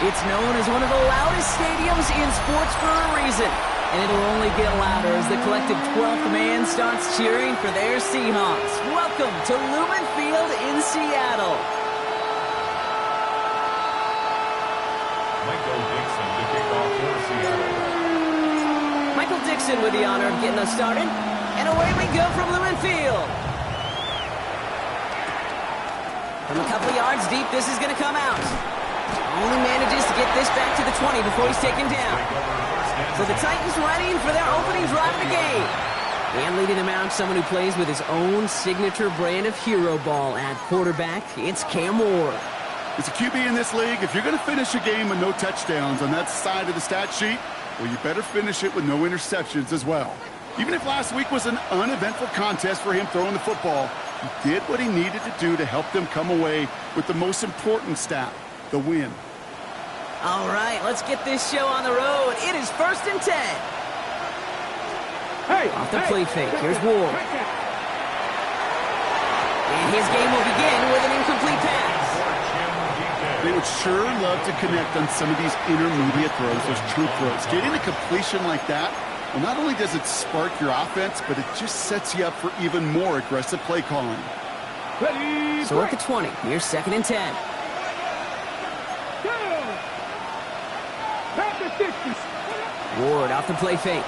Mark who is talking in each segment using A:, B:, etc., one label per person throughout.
A: It's known as one of the loudest stadiums in sports for a reason. And it'll only get louder as the collective 12th man starts cheering for their Seahawks. Welcome to Lumen Field in Seattle. Michael Dixon with the honor of getting us started. And away we go from Lumen Field. From a couple yards deep, this is going to come out. Only manages to get this back to the 20 before he's taken down. So the Titans ready for their opening drive of the game. And leading them out, someone who plays with his own signature brand of hero ball at quarterback. It's Cam Ward.
B: As a QB in this league, if you're going to finish a game with no touchdowns on that side of the stat sheet, well, you better finish it with no interceptions as well. Even if last week was an uneventful contest for him throwing the football, he did what he needed to do to help them come away with the most important stat, the win.
A: All right, let's get this show on the road. It is 1st and 10. Off the play fake, here's Ward. And his game will begin with an incomplete pass.
B: They would sure love to connect on some of these intermediate throws, those true throws. Getting a completion like that, well, not only does it spark your offense, but it just sets you up for even more aggressive play calling.
A: So at the 20, here's 2nd and 10. Ward off the play fake.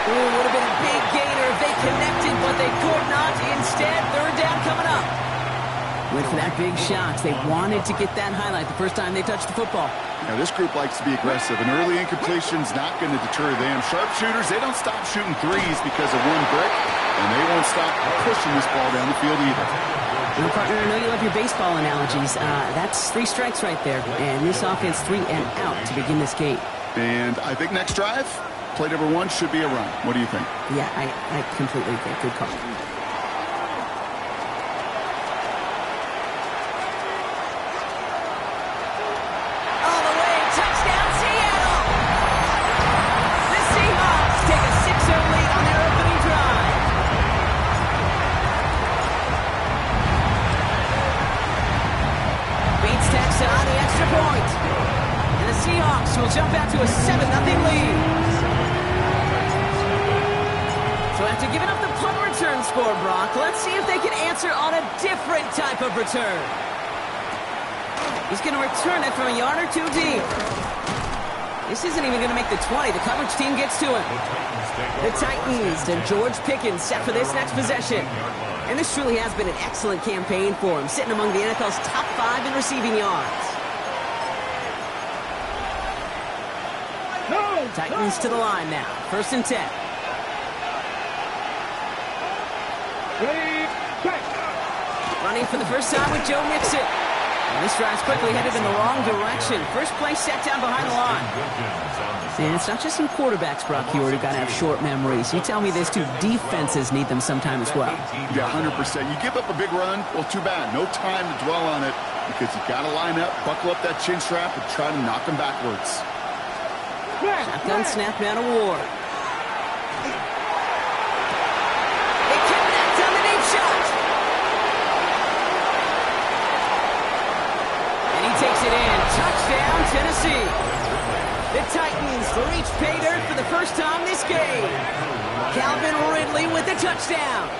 A: Ooh, would have been a big gainer if they connected, but they could not. Instead, 3rd down coming up. Went for that big shot. They wanted to get that highlight the first time they touched the football.
B: Now, this group likes to be aggressive. An early incompletion's not going to deter them. Sharpshooters, they don't stop shooting threes because of one brick, and they won't stop pushing this ball down the field either.
A: Well, partner, I know you love your baseball analogies. That's 3 strikes right there. And this offense 3 and out to begin this game.
B: And I think next drive, play number 1 should be a run. What do you think?
A: Yeah, I completely agree. Good call. All the way, touchdown Seattle! The Seahawks take a 6-0 lead on their opening drive. Beats Texas on the extra point. And the Seahawks will jump out to a 7-0 lead. So after giving up the punt return score, Brock, let's see if they can answer on a different type of return. He's going to return it from a yard or 2 deep. This isn't even going to make the 20. The coverage team gets to him. The Titans and George Pickens set for this next possession. And this truly has been an excellent campaign for him, sitting among the NFL's top 5 in receiving yards. Titans to the line now. 1st and 10. Running for the first time with Joe Mixon. And this drive's quickly headed in the wrong direction. First play set down behind the line. And it's not just some quarterbacks, Brock Hewitt, who got to have short memories. You tell me this too, defenses need them sometime as well.
B: Yeah, 100%. You give up a big run, well, too bad. No time to dwell on it because you got to line up, buckle up that chin strap, and try to knock them backwards.
A: Shotgun snap now to Ward. They connect on the deep shot. And he takes it in. Touchdown, Tennessee. The Titans reach pay dirt for the first time this game. Calvin Ridley with the touchdown.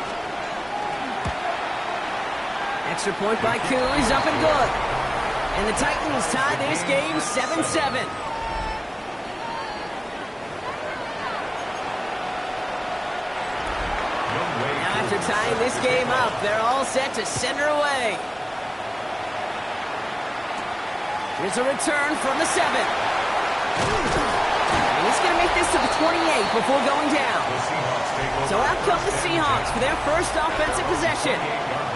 A: Extra point by Kuhn. He's up and good. And the Titans tie this game 7-7. After tying this game up, they're all set to send her away. Here's a return from the 7. And he's going to make this to the 28 before going down. So out come the Seahawks for their first offensive possession.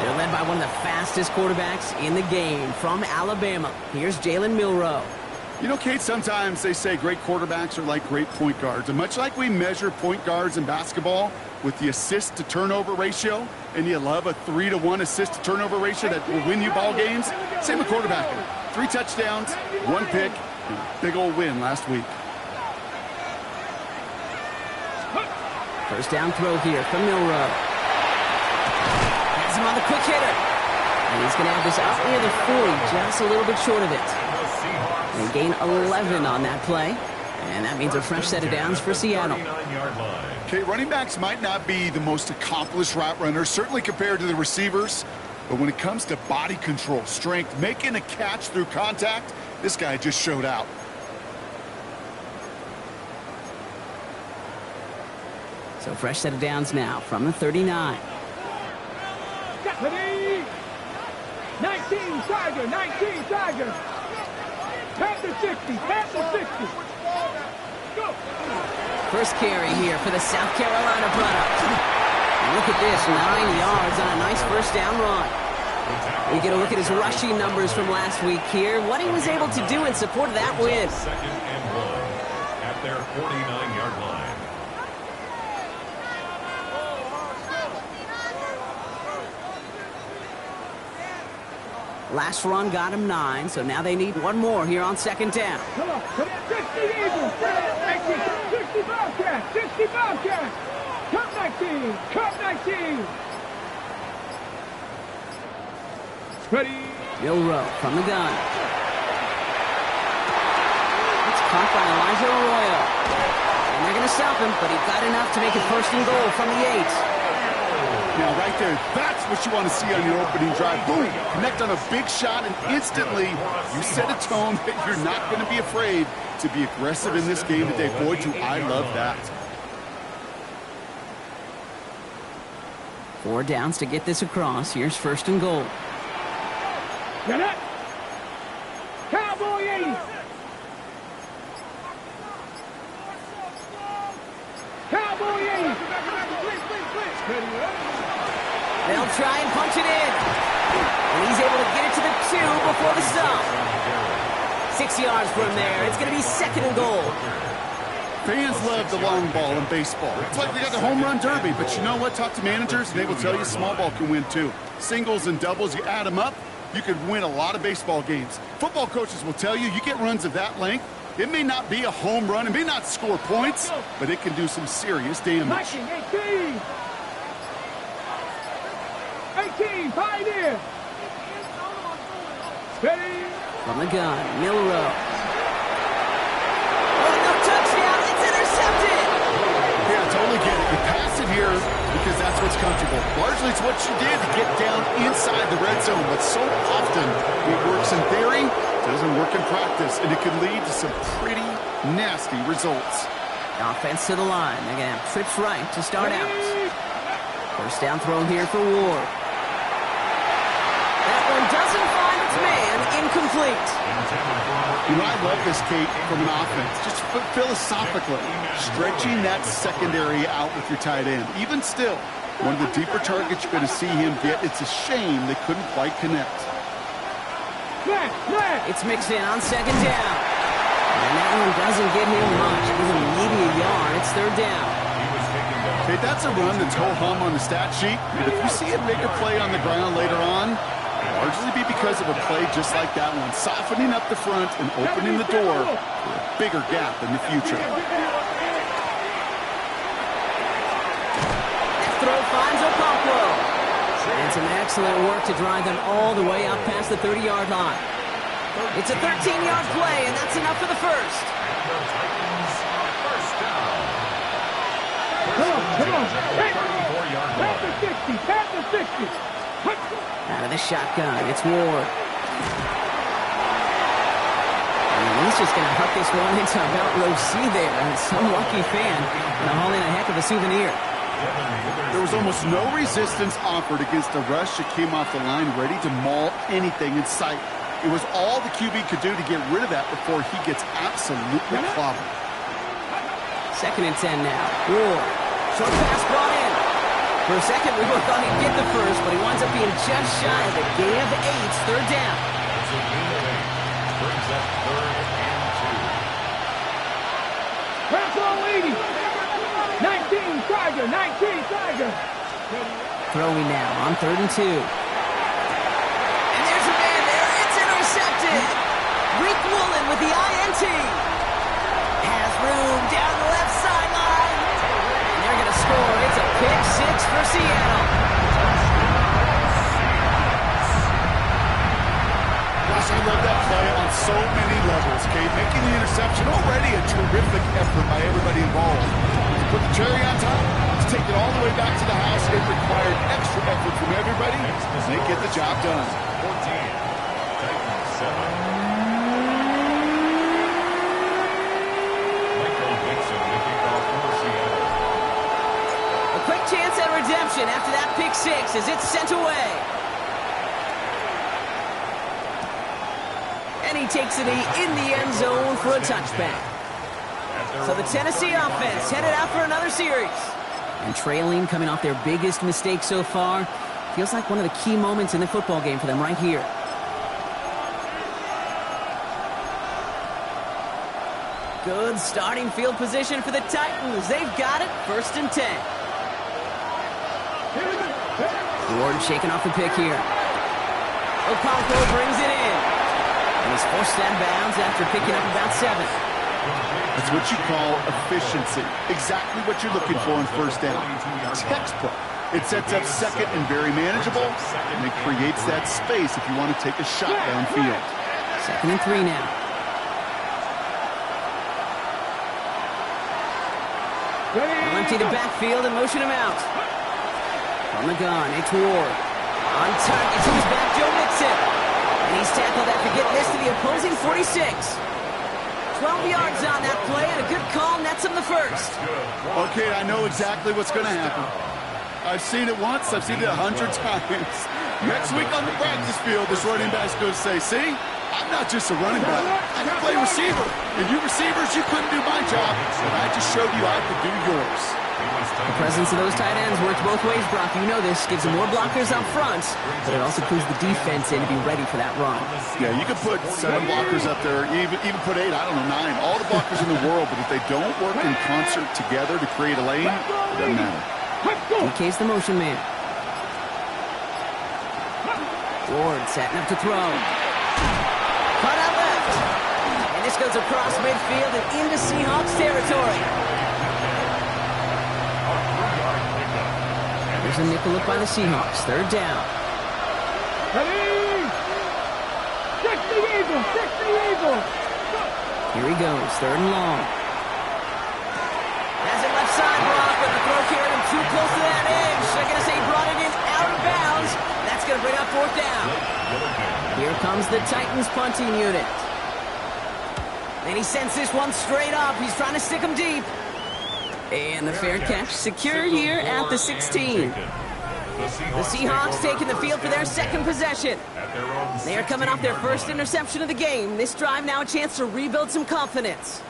A: They're led by one of the fastest quarterbacks in the game from Alabama. Here's Jalen Milroe.
B: You know, Kate, sometimes they say great quarterbacks are like great point guards. And much like we measure point guards in basketball with the assist-to-turnover ratio, and you love a 3-to-1 assist-to-turnover ratio that will win you ball games, same with quarterbacking. 3 touchdowns, 1 pick, and a big old win last week. First down throw here from Milroe. Has him on the quick hitter.
A: And he's going to have this up near the 40, just a little bit short of it. They gain 11 on that play. And that means a fresh set of downs for Seattle.
B: Okay, running backs might not be the most accomplished route runners, certainly compared to the receivers. But when it comes to body control, strength, making a catch through contact, this guy just showed out.
A: So fresh set of downs now from the 39.
C: 19 Tiger, 19 Tiger. Pat the 60, pat the 60. Go.
A: First carry here for the South Carolina product. And look at this, 9 yards on a nice first down run. We get a look at his rushing numbers from last week here. What he was able to do in support of that win.
D: 2nd and 1 at their 49-yard line.
A: Last run got him 9, so now they need one more here on 2nd down.
C: Come on, 60 Eagles, 60 Bobcats, 60 Bobcats. Cut 19, cut 19. Ready.
A: Milrow from the gun. It's caught by Elijah Arroyo. And they're going to stop him, but he got enough to make it 1st and goal from the 8.
B: Now, right there, that's what you want to see on your opening drive. Boom! Connect on a big shot, and instantly you set a tone that you're not going to be afraid to be aggressive in this game today. Boy, do I love that.
A: 4 downs to get this across. Here's 1st and goal.
C: Get it. Cowboy 80. Cowboy 80.
A: They'll try and punch it in. And he's able to get it to the 2 before the stop. 6 yards from there. It's going to be 2nd and goal.
B: Fans love the long ball in baseball. It's like they got the home run derby, but you know what? Talk to managers, and they will tell you small ball can win too. Singles and doubles, you add them up, you could win a lot of baseball games. Football coaches will tell you, you get runs of that length, it may not be a home run, it may not score points, but it can do some serious damage.
C: 18. 18, Pioneer. Steady.
A: From the gun, Milrow. Oh, no touchdown. It's intercepted.
B: Yeah, I totally get it. You pass it here because that's what's comfortable. Largely it's what you did to get down inside the red zone, but so often it works in theory, doesn't work in practice, and it can lead to some pretty nasty results.
A: Offense to the line. They're going to have trips right to start out. First down throw here for Ward. That one doesn't find its man. Incomplete.
B: You know, I love this, Kate, from an offense. Just philosophically, stretching that secondary out with your tight end. Even still, one of the deeper targets you're going to see him get. It's a shame they couldn't quite connect.
A: It's mixed in on 2nd down. And that one doesn't get him much. Even maybe a yard. It's 3rd down.
B: Okay, that's a run that's ho-hum on the stat sheet. But if you see him make a play on the ground later on, it'll largely be because of a play just like that one, softening up the front and opening the door for a bigger gap in the future.
A: That throw finds Okonkwo. And some excellent work to drive them all the way up past the 30-yard line. It's a 13-yard play, and that's enough for the first.
C: Come on. Pat the 60, pat the 60.
A: Out of the shotgun, it's Ward. And he's just going to huck this one into about row C there. And some lucky fan going to haul in a heck of a souvenir.
B: There was almost no resistance offered against a rush that came off the line ready to maul anything in sight. It was all the QB could do to get rid of that before he gets absolutely clobbered.
A: 2nd and 10 now. Ward. Short pass brought in. For a second, we both thought he'd get the first, but he winds up being just shy of the gain of 8. 3rd down.
D: Brings up 3rd and 2.
C: Pass all 80. 19 Tiger, 19 Tiger.
A: Throwing now on 3rd and 2. And there's a man there. It's intercepted. Rick Woolen with the INT. Has room down the left sideline. And they're going to score. It's a pick 6 for Seattle.
B: Kate, making the interception. Already a terrific effort by everybody involved. To put the cherry on top, to take it all the way back to the house, it required extra effort from everybody, and they get the job done.
D: 14, Titans 7.
A: A quick chance at redemption after that pick six as it's sent away. And he takes it in the end zone for a touchback. So the Tennessee offense headed out for another series. And trailing, coming off their biggest mistake so far, feels like one of the key moments in the football game for them right here. Good starting field position for the Titans. They've got it, 1st and 10. Ward shaking off the pick here. Okonkwo brings it in. And he's forced out of bounds after picking up about 7.
B: That's what you call efficiency. Exactly what you're looking for on 1st down. Textbook. It sets up 2nd and very manageable, and it creates that space if you want to take a shot downfield.
A: 2nd and 3 now. They'll empty the backfield and motion him out. From the gun, it's Ward. On target to his back, Joe Mixon. And he's tackled after getting this to the opposing 46. 12 yards on that play, and a good call nets him the 1st.
B: Okay, I know exactly what's going to happen. I've seen it once, I've seen it 100 times. Next week on the practice field, this running back's going to say, see, I'm not just a running back, I can play receiver. And you receivers, you couldn't do my job, but I just showed you I could do yours.
A: The presence of those tight ends works both ways, Brock. You know this. Gives them more blockers up front, but it also clues the defense in to be ready for that run.
B: Yeah, you can put 7 blockers up there, even put 8, I don't know, 9, all the blockers in the world, but if they don't work in concert together to create a lane, it doesn't matter.
A: DK's the motion man. Ward setting up to throw. Cut out left. And this goes across midfield and into Seahawks territory. There's a nickel look by the Seahawks. 3rd down.
C: Ready? Check the Eagle! Check the Eagle!
A: Here he goes. 3rd and long. Has it left side, Brock, but the throw carried him too close to that edge. They're going to say he brought it in out of bounds. That's going to bring up 4th down. Here comes the Titans punting unit. And he sends this one straight up. He's trying to stick him deep. And the fair catch secured here at the 16. The Seahawks taking the field for their 2nd possession. They are coming off their 1st interception of the game. This drive now a chance to rebuild some confidence.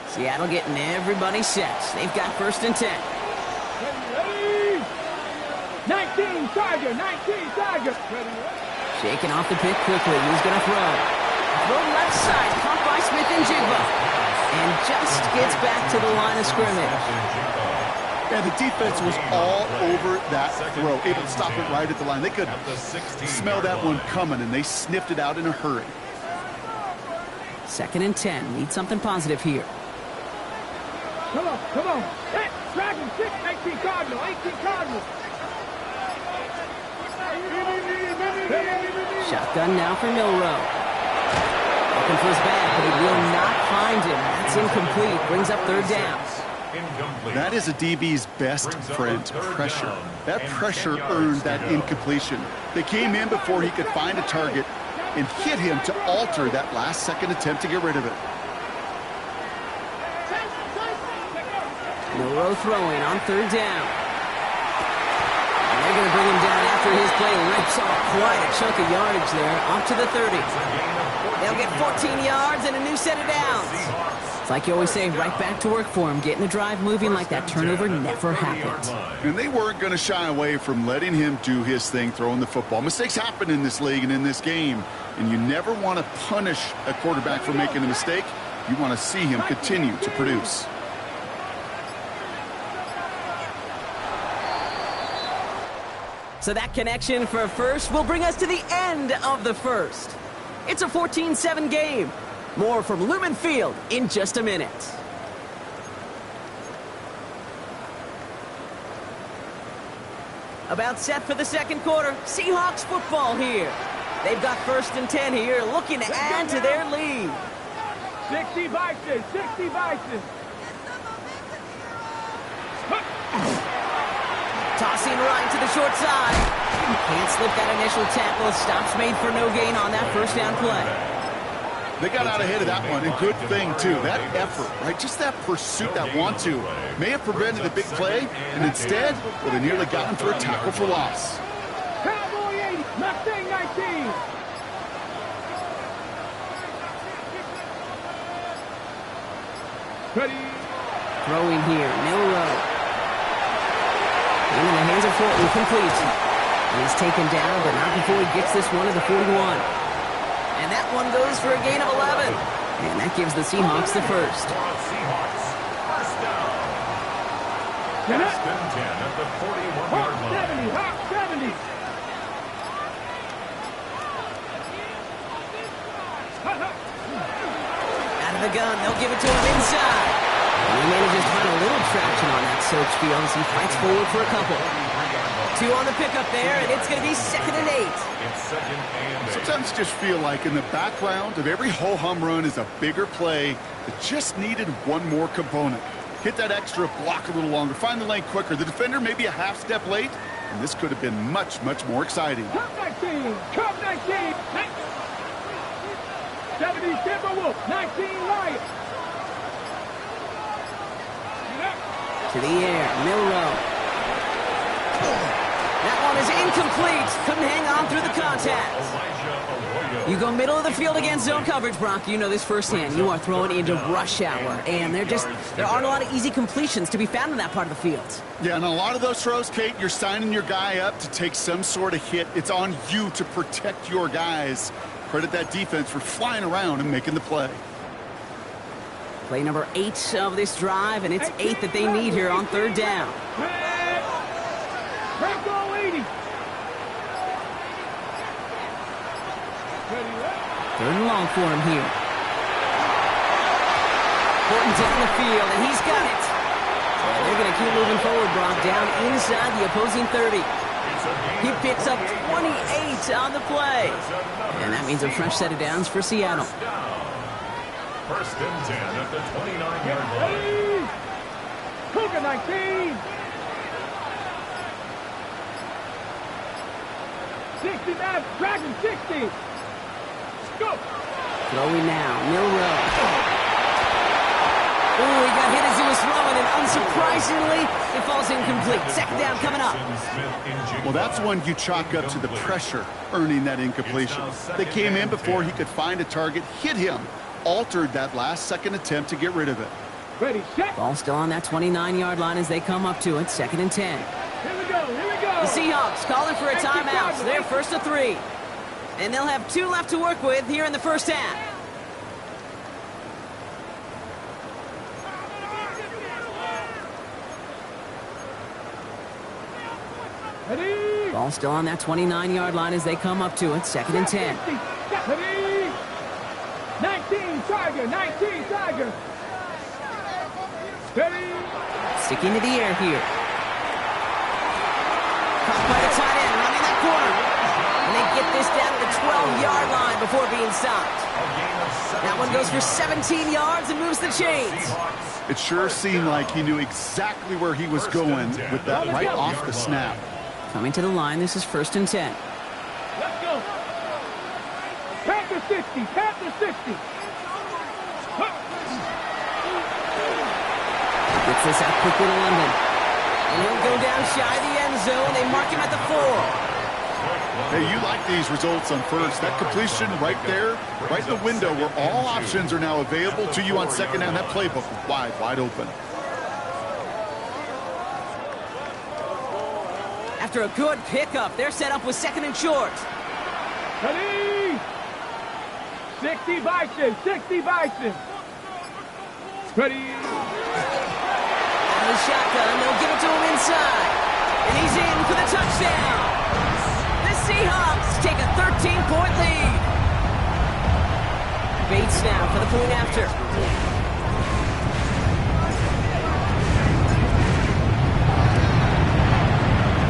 A: Seattle getting everybody set. They've got 1st and 10.
C: Ready? 19 Tiger! 19 Tiger!
A: Shaking off the pick quickly. He's going to throw. Throw left side, caught by Smith-Njigba. And just gets back to the line of scrimmage.
B: Yeah, the defense was all over that throw, able to stop it right at the line. They could smell that one coming, and they sniffed it out in a hurry.
A: 2nd and 10. Need something positive here.
C: Come on, come on. Hey, Dragon 6, 18 Cardinal, 18 Cardinal.
A: Shotgun now for Milrow. Looking for his back, but he will not find him. That's incomplete. Brings up 3rd down.
B: That is a DB's best friend, pressure. That pressure earned that incompletion. They came in before he could find a target and hit him to alter that last-second attempt to get rid of it.
A: Milrow throwing on 3rd down. And they're going to bring him down after his play. Rips off quite a chunk of yardage there. Off to the 30. They'll get 14 yards and a new set of downs. It's like you always say, right back to work for him. Getting the drive moving like that turnover never happened.
B: And they weren't going to shy away from letting him do his thing, throwing the football. Mistakes happen in this league and in this game. And you never want to punish a quarterback for making a mistake. You want to see him continue to produce.
A: So that connection for a first will bring us to the end of the 1st. It's a 14-7 game. More from Lumen Field in just a minute. About set for the second quarter. Seahawks football here. They've got 1st and 10 here, looking to add to their lead.
C: 60 Vikings, 60 Vikings.
A: Tossing right to the short side. Can't slip that initial tackle. Stops made for no gain on that first down play.
B: They got out ahead of that one, and good thing, too. That effort, right? Just that pursuit, that want-to, may have prevented a big play, and instead, well, they nearly got him for a tackle for loss.
C: Cowboy 80, Mustang 19. Ready.
A: Throwing here, Milrow. In the hands of Fulton, complete. He's taken down, but not before he gets this one to the 41. And that one goes for a gain of 11. And that gives the Seahawks the first.
D: Seahawks, first down. First and 10 at the 41-yard line.
C: 70, Hawk 70.
A: Out of the gun, they'll give it to him inside. And he manages to find a little traction on that search field as he fights forward for a couple. 2 on the pickup there, and it's going to be 2nd and 8.
D: It's 2nd and 8.
B: Sometimes you just feel like in the background of every ho-hum run is a bigger play that just needed one more component. Hit that extra block a little longer, find the lane quicker. The defender may be a half step late, and this could have been much, much more exciting.
C: Cup 19, Cup 19. 70 Timberwolf, 19 Lions.
A: To the air, Milrow. That one is incomplete. Couldn't hang on through the contact. You go middle of the field against zone coverage, Brock. You know this firsthand. You are throwing into rush hour, and there aren't a lot of easy completions to be found in that part of the field.
B: Yeah, and a lot of those throws, Kate, you're signing your guy up to take some sort of hit. It's on you to protect your guys. Credit that defense for flying around and making the play.
A: Play number 8 of this drive, and it's 8 that they need here on 3rd down.
C: Franco 80.
A: 3rd and long for him here. Horton's down the field, and he's got it. And they're going to keep moving forward, Brock, down inside the opposing 30. He picks up 28 on the play. And that means a fresh set of downs for Seattle.
D: 1st and 10 at the 29-yard line.
C: Cougar 19. 60 Mavs, Dragon 60. Go.
A: Throwing now, Milrow. Ooh, he got hit as he was throwing, and unsurprisingly, it falls incomplete. 2nd down coming up.
B: Well, that's one you chalk up to the pressure earning that incompletion. They came in before he could find a target, hit him, altered that last second attempt to get rid of it.
C: Ready, set.
A: Ball still on that 29-yard line as they come up to it. 2nd and 10.
C: Here we go, here we go.
A: The Seahawks calling for a timeout. So they're 1st and 3. And they'll have 2 left to work with here in the first half.
C: Ready.
A: Ball still on that 29-yard line as they come up to it. 2nd and 10.
C: Ready. 19 Tiger, 19 Tiger. Ready.
A: Sticking to the air here. Caught by the tight end, running that corner. And they get this down to the 12-yard line before being stopped. That one goes for 17 yards and moves the chains.
B: It sure seemed like he knew exactly where he was going with that right off the snap.
A: Coming to the line, this is 1st and 10.
C: Let's go. Panther 60, Panther 60.
A: Gets this out quickly to London. And he'll go down shy of the end zone. They mark him at the 4.
B: Hey, you like these results on 1st. That completion right there, right in the window where all options are now available to you on 2nd down. That playbook wide open.
A: After a good pickup, they're set up with 2nd and short.
C: Ready. 60 Bison, 60 Bison. Ready.
A: Out of the shotgun, they'll give it to him inside. And he's in for the touchdown. The Seahawks take a 13-point lead. Bates now for the point after.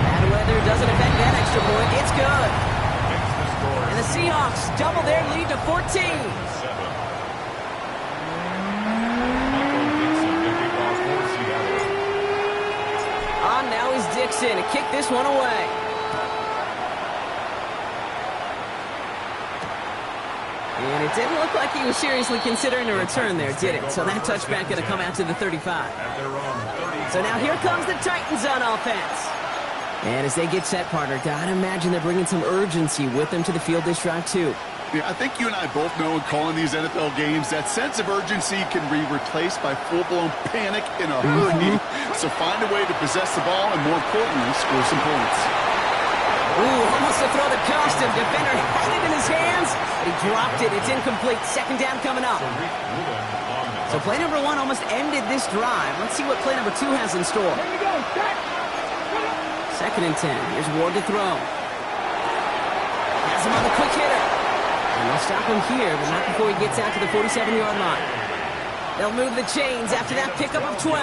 A: Bad weather doesn't double their lead to 14. On now is Dixon to kick this one away. And it didn't look like he was seriously considering a return there, did it? So that touchback going to come out to the 35. So now here comes the Titans on offense. And as they get set, partner, gotta imagine they're bringing some urgency with them to the field this drive, too.
B: Yeah, I think you and I both know in calling these NFL games that sense of urgency can be replaced by full-blown panic in a hurry. So find a way to possess the ball and, more importantly, score some points.
A: Ooh, almost to throw the costume. Defender had it in his hands, but he dropped it. It's incomplete. Second down coming up. So play number 1 almost ended this drive. Let's see what play number 2 has in store.
C: Here we go, set.
A: Second and 10. Here's Ward to throw. Has him on the quick hitter. And they'll stop him here, but not before he gets out to the 47-yard line. They'll move the chains after that pickup of 12.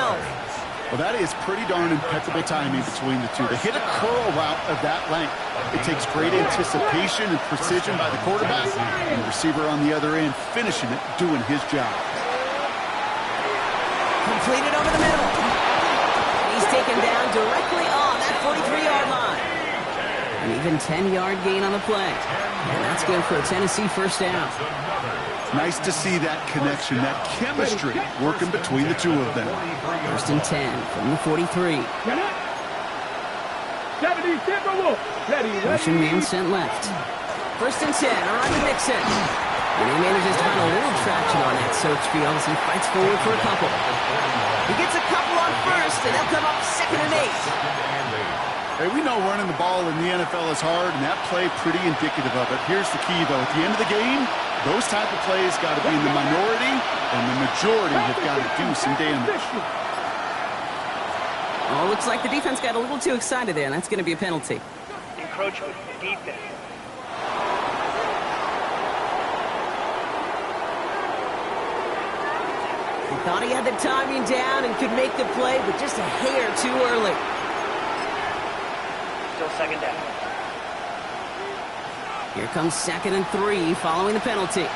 B: Well, that is pretty darn impeccable timing between the two. They hit a curl route of that length. It takes great anticipation and precision by the quarterback, and the receiver on the other end finishing it, doing his job.
A: Completed over the middle. He's taken down directly on that 43-yard line. An even 10-yard gain on the play. And that's good for a Tennessee first down.
B: Nice to see that connection, that chemistry working between the two of them.
A: First and 10 from the 43. Motion man sent left. First and 10, around to Nixon. And he manages to find a little traction on that search field as he fights forward for a couple. He gets a couple on first, and they'll come up second and 8.
B: Hey, we know running the ball in the NFL is hard, and that play pretty indicative of it. Here's the key, though. At the end of the game, those type of plays got to be in the minority, and the majority have got to do some damage.
A: Oh, looks like the defense got a little too excited there, and that's going to be a penalty.
E: Encroachment, defense.
A: He thought he had the timing down and could make the play, but just a hair too early.
E: Still second down.
A: Here comes second and 3 following the penalty.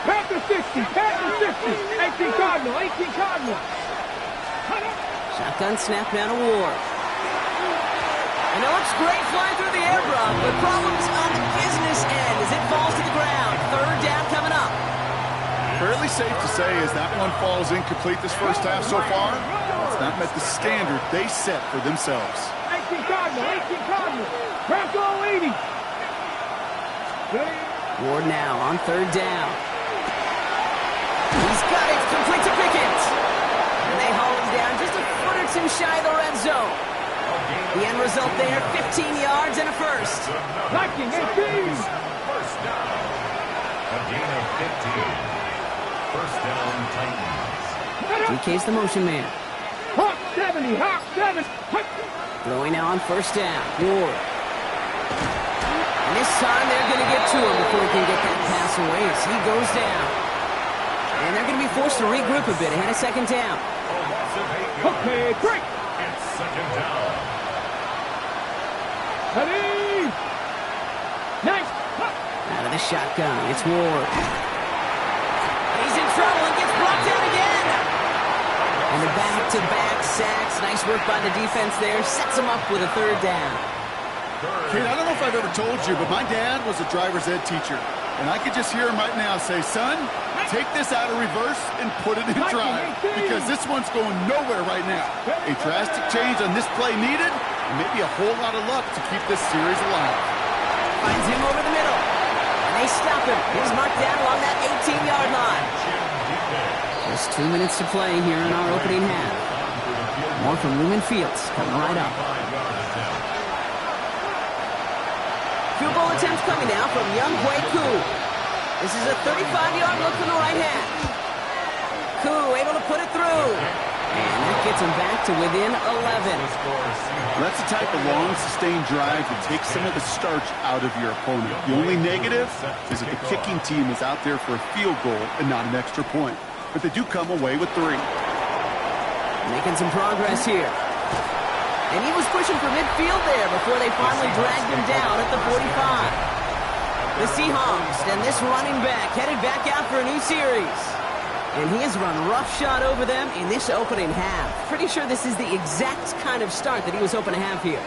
C: Pass the 60, pass the 60. 18 Cardinal, 18 Cardinal.
A: Shotgun snap down to Ward. And it looks great flying through the air, Brock, but problems on the business end as it falls to the ground. Third down coming up.
B: Fairly safe to say as that one falls incomplete this first half so far, it's not met the standard they set for themselves.
C: 18 Cardinal, 18 Cardinal. Bronco 80.
A: Ward now on third down. He's got it, complete to Pickens. And they haul him down just a foot or two shy of the red zone. The end result there, 15 yards and a first.
C: Blocking 18.
D: First down. A gain of 15. First down, Titans.
A: DK's the motion man.
C: Hawk 70, Hawk 7.
A: Throwing now on first down. Ward. And this time they're going to get to him before he can get that pass away as he goes down. And they're going to be forced to regroup a bit ahead of second down.
C: Okay, break.
D: It's second down.
C: Ready. Nice.
A: Out of the shotgun, it's Ward. He's in trouble and gets brought down again. And the back-to-back sacks. Nice work by the defense there. Sets him up with a third down.
B: Kate, I don't know if I've ever told you, but my dad was a driver's ed teacher. And I could just hear him right now say, son, take this out of reverse and put it in drive. Because this one's going nowhere right now. A drastic change on this play needed, and maybe a whole lot of luck to keep this series alive.
A: Finds him over the middle. And they stop him. He's marked down along that 18-yard line. Just 2 minutes to play here in our opening half. More from Lumen Fields coming right up. Field goal attempt coming now from Younghoe Koo. This is a 35-yard look from the right hand. Koo able to put it through. And that gets him back to within 11.
B: That's the type of long, sustained drive that takes some of the starch out of your opponent. The only negative is that the kicking team is out there for a field goal and not an extra point. But they do come away with 3.
A: Making some progress here. And he was pushing for midfield there before they finally dragged him down at the 45. The Seahawks and this running back headed back out for a new series. And he has run roughshod over them in this opening half. Pretty sure this is the exact kind of start that he was hoping to have here.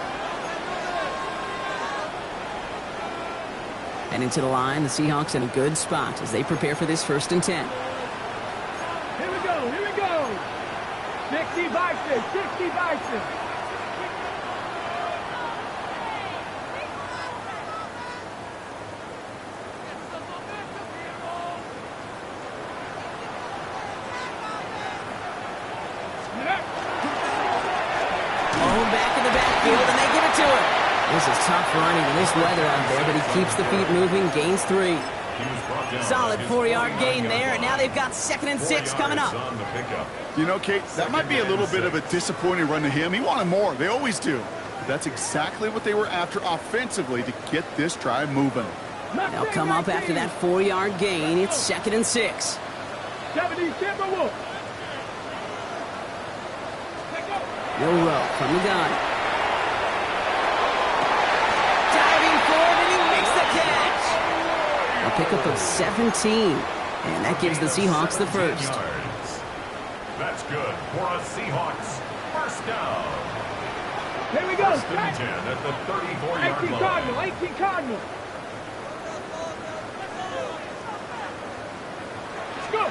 A: And into the line, the Seahawks in a good spot as they prepare for this 1st and 10.
C: Here we go, here we go. 60 Bison, 60 Bison.
A: Back in the backfield, and they give it to him. This is tough running in this weather out there, but he keeps the feet moving, gains 3. Solid 4-yard gain there, and now they've got 2nd and 6 coming up.
B: You know, Kate, that might be a little bit of a disappointing run to him. He wanted more. They always do. But that's exactly what they were after offensively to get this drive moving.
A: They'll come up after that 4-yard gain. It's 2nd and 6.
C: 70 Timberwolves.
A: Milroe from the gun. Diving forward, and he makes the catch. A pickup of 17. And that gives the Seahawks the 1st.
D: That's good for a Seahawks 1st down.
C: Here we go.
D: 1st and 10 at the 34-yard
C: 18
D: line.
C: Cardinal, 18 Cardinal. Let's go.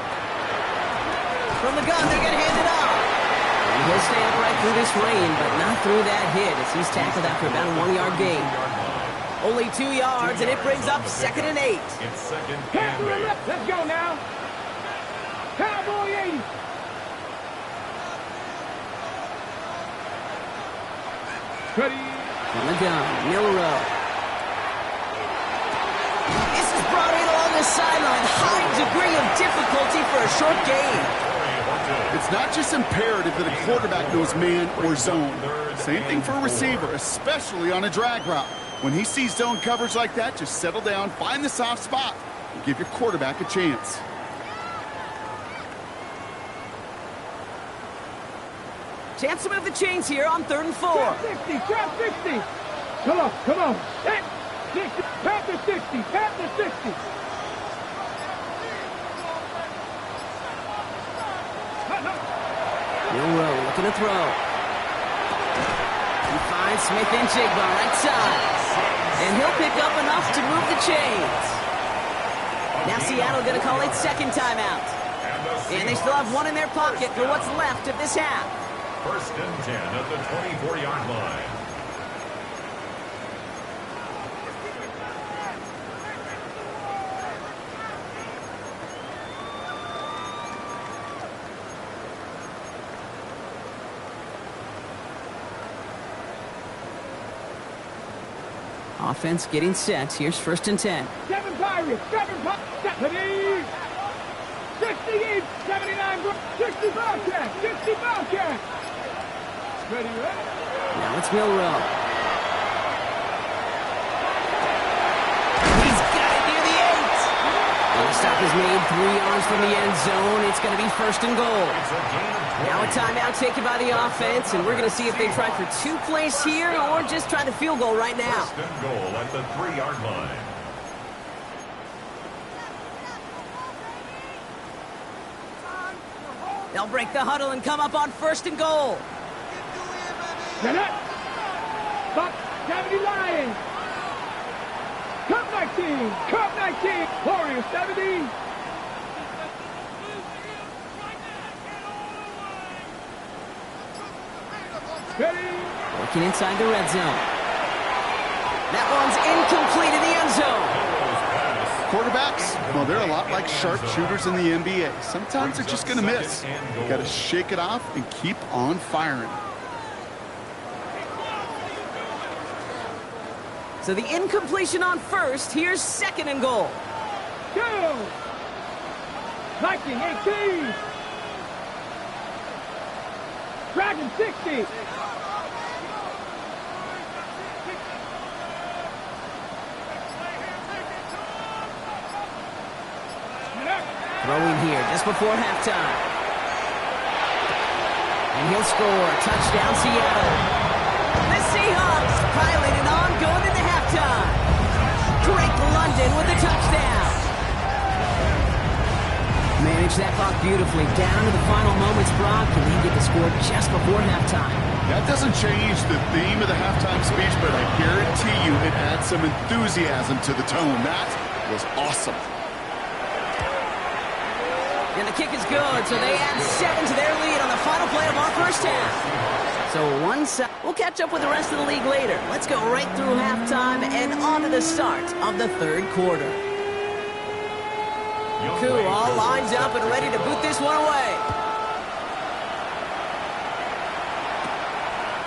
A: From the gun, they're going to hand it off. And he'll stay upright through this rain, but not through that hit as he's tackled after about a 1-yard gain. Only 2 yards, and it brings up 2nd and 8.
D: It's 2nd
C: Pass to the
D: and 8.
C: left. Let's go now. Cowboy 80. Ready.
A: From the gun, Milroe. This is brought in along the sideline. High degree of difficulty for a short gain.
B: It's not just imperative that a quarterback knows man or zone. Same thing for a receiver, especially on a drag route. When he sees zone coverage like that, just settle down, find the soft spot, and give your quarterback a chance.
A: Chance to move the chains here on 3rd and 4.
C: Trap 60, trap 60. Come on, come on. Hey, 60, tap to 60, tap to 60.
A: Milroe looking to throw. He finds Smith and Jigba right side. And he'll pick up enough to move the chains. Now Seattle going to call it 2nd timeout. And they still have 1 in their pocket for what's left of this half.
D: 1st and 10 at the 24-yard line.
A: Offense getting set. Here's 1st and 10.
C: 7 Pirates, 7 Pirates. 68, 79, 60 Bobcats, 60 Bobcats. Ready, ready.
A: Now it's Milroe. He's got it near the 8. And the stop is made 3 yards from the end zone. It's going to be 1st and goal. Now a timeout taken by the offense, and we're going to see if they try for 2 plays here or just try the field goal right now.
D: 1st and goal at the 3-yard line.
A: They'll break the huddle and come up on 1st and goal.
C: Get up. Buck 70 Lions. Cup 19. Cup 19. Warriors 70. Ready.
A: Working inside the red zone. That one's incomplete in the end zone.
B: Quarterbacks, well, they're a lot like sharpshooters in the NBA. Sometimes they're just going to miss. You got to shake it off and keep on firing.
A: So the incompletion on 1st. Here's 2nd and goal.
C: Go. Viking 18. Dragon 60.
A: Throwing here just before halftime. And he'll score. Touchdown, Seattle. The Seahawks piling it on going into halftime. Drake London in with the touchdown. Managed that clock beautifully. Down to the final moments, Brock, and they get the score just before halftime.
B: That doesn't change the theme of the halftime speech, but I guarantee you it adds some enthusiasm to the tone. That was awesome.
A: And the kick is good, so they add 7 to their lead on the final play of our first half. So one side. We'll catch up with the rest of the league later. Let's go right through halftime and on to the start of the third quarter. Cool, all lined up and ready to boot this one away.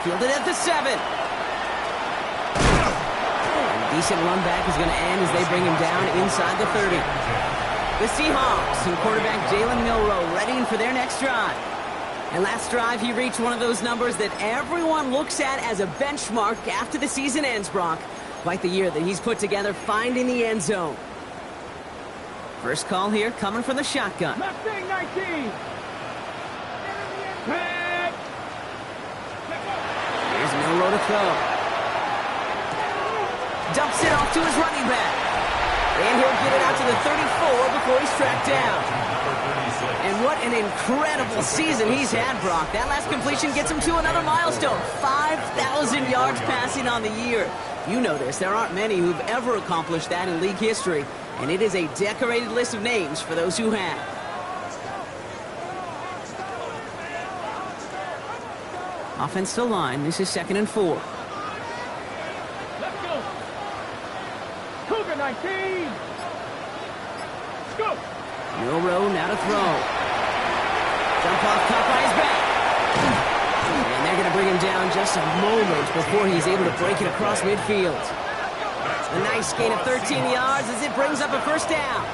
A: Fielded at the 7. And a decent run back is going to end as they bring him down inside the 30. The Seahawks and quarterback Jalen Milroe readying for their next drive. And last drive, he reached one of those numbers that everyone looks at as a benchmark after the season ends, Brock. Quite the year that he's put together finding the end zone. First call here coming from the shotgun.
C: Mustang 19.
A: Here's Milroe to throw. Dumps it off to his running back. And he'll get it out to the 34 before he's tracked down. And what an incredible season he's had, Brock. That last completion gets him to another milestone. 5,000 yards passing on the year. You know this. There aren't many who've ever accomplished that in league history. And it is a decorated list of names for those who have. Offensive line. This is 2nd and 4.
C: Let's go. Cougar 19. Go.
A: Milroe now to throw. Jump off, caught by his back. And they're going to bring him down just a moment before he's able to break it across midfield. A nice gain of 13 yards as it brings up a first down.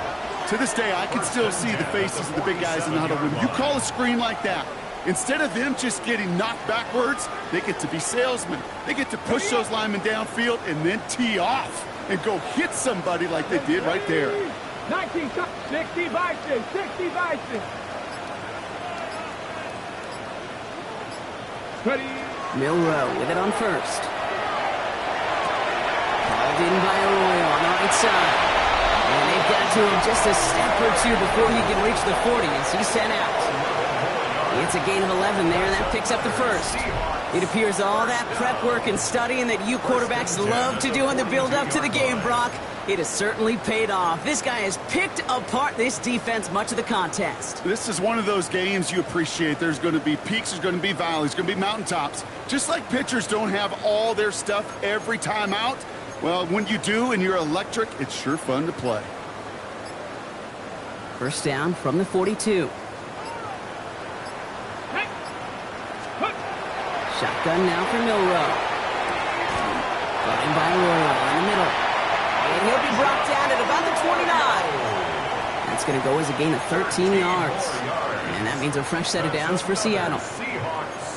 B: To this day, I can still see the faces of the big guys in the huddle. When you call a screen like that, instead of them just getting knocked backwards, they get to be salesmen. They get to push those linemen downfield and then tee off and go hit somebody like they did right there.
C: 19, 60 vices, 60 vices. Ready.
A: Milroe with it on first. Called in by Arroyo on the right side. And they've got to him just a step or two before he can reach the 40 as he's sent out. It's a gain of 11 there, and that picks up the first. It appears all that prep work and studying that you quarterbacks love to do in the build-up to the game, Brock, it has certainly paid off. This guy has picked apart this defense much of the contest.
B: This is one of those games you appreciate. There's going to be peaks, there's going to be valleys, there's going to be mountaintops. Just like pitchers don't have all their stuff every time out, well, when you do and you're electric, it's sure fun to play.
A: First down from the 42. Shotgun now for Milroe. Flying by Arroyo in the middle. And he'll be brought down at about the 29. That's going to go as a gain of 13 yards. And that means a fresh set of downs for Seattle.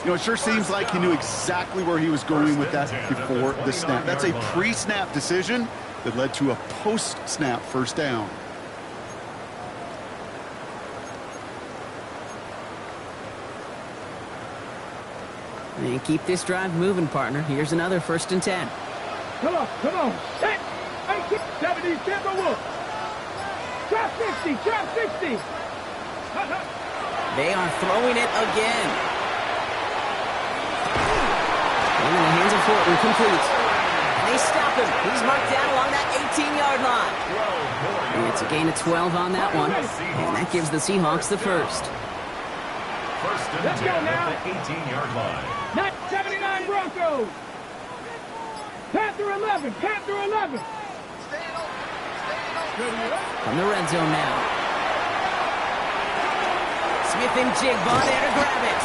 B: You know, it sure seems like he knew exactly where he was going with that before the snap. That's a pre-snap decision that led to a post-snap first down.
A: And keep this drive moving, partner. Here's another 1st and 10.
C: Come on, come on. 10, 18, 70, Timberwolf. Trap 60, trap 60.
A: They are throwing it again. And in the hands of Fortin, complete. And they stop him. He's marked down along that 18-yard line. And it's a gain of 12 on that one. And that gives the Seahawks the first.
D: First and 10 at the 18-yard line.
C: 79 Broncos. Panther 11, Panther 11.
A: From the red zone now. Smith and Jigba there to grab it.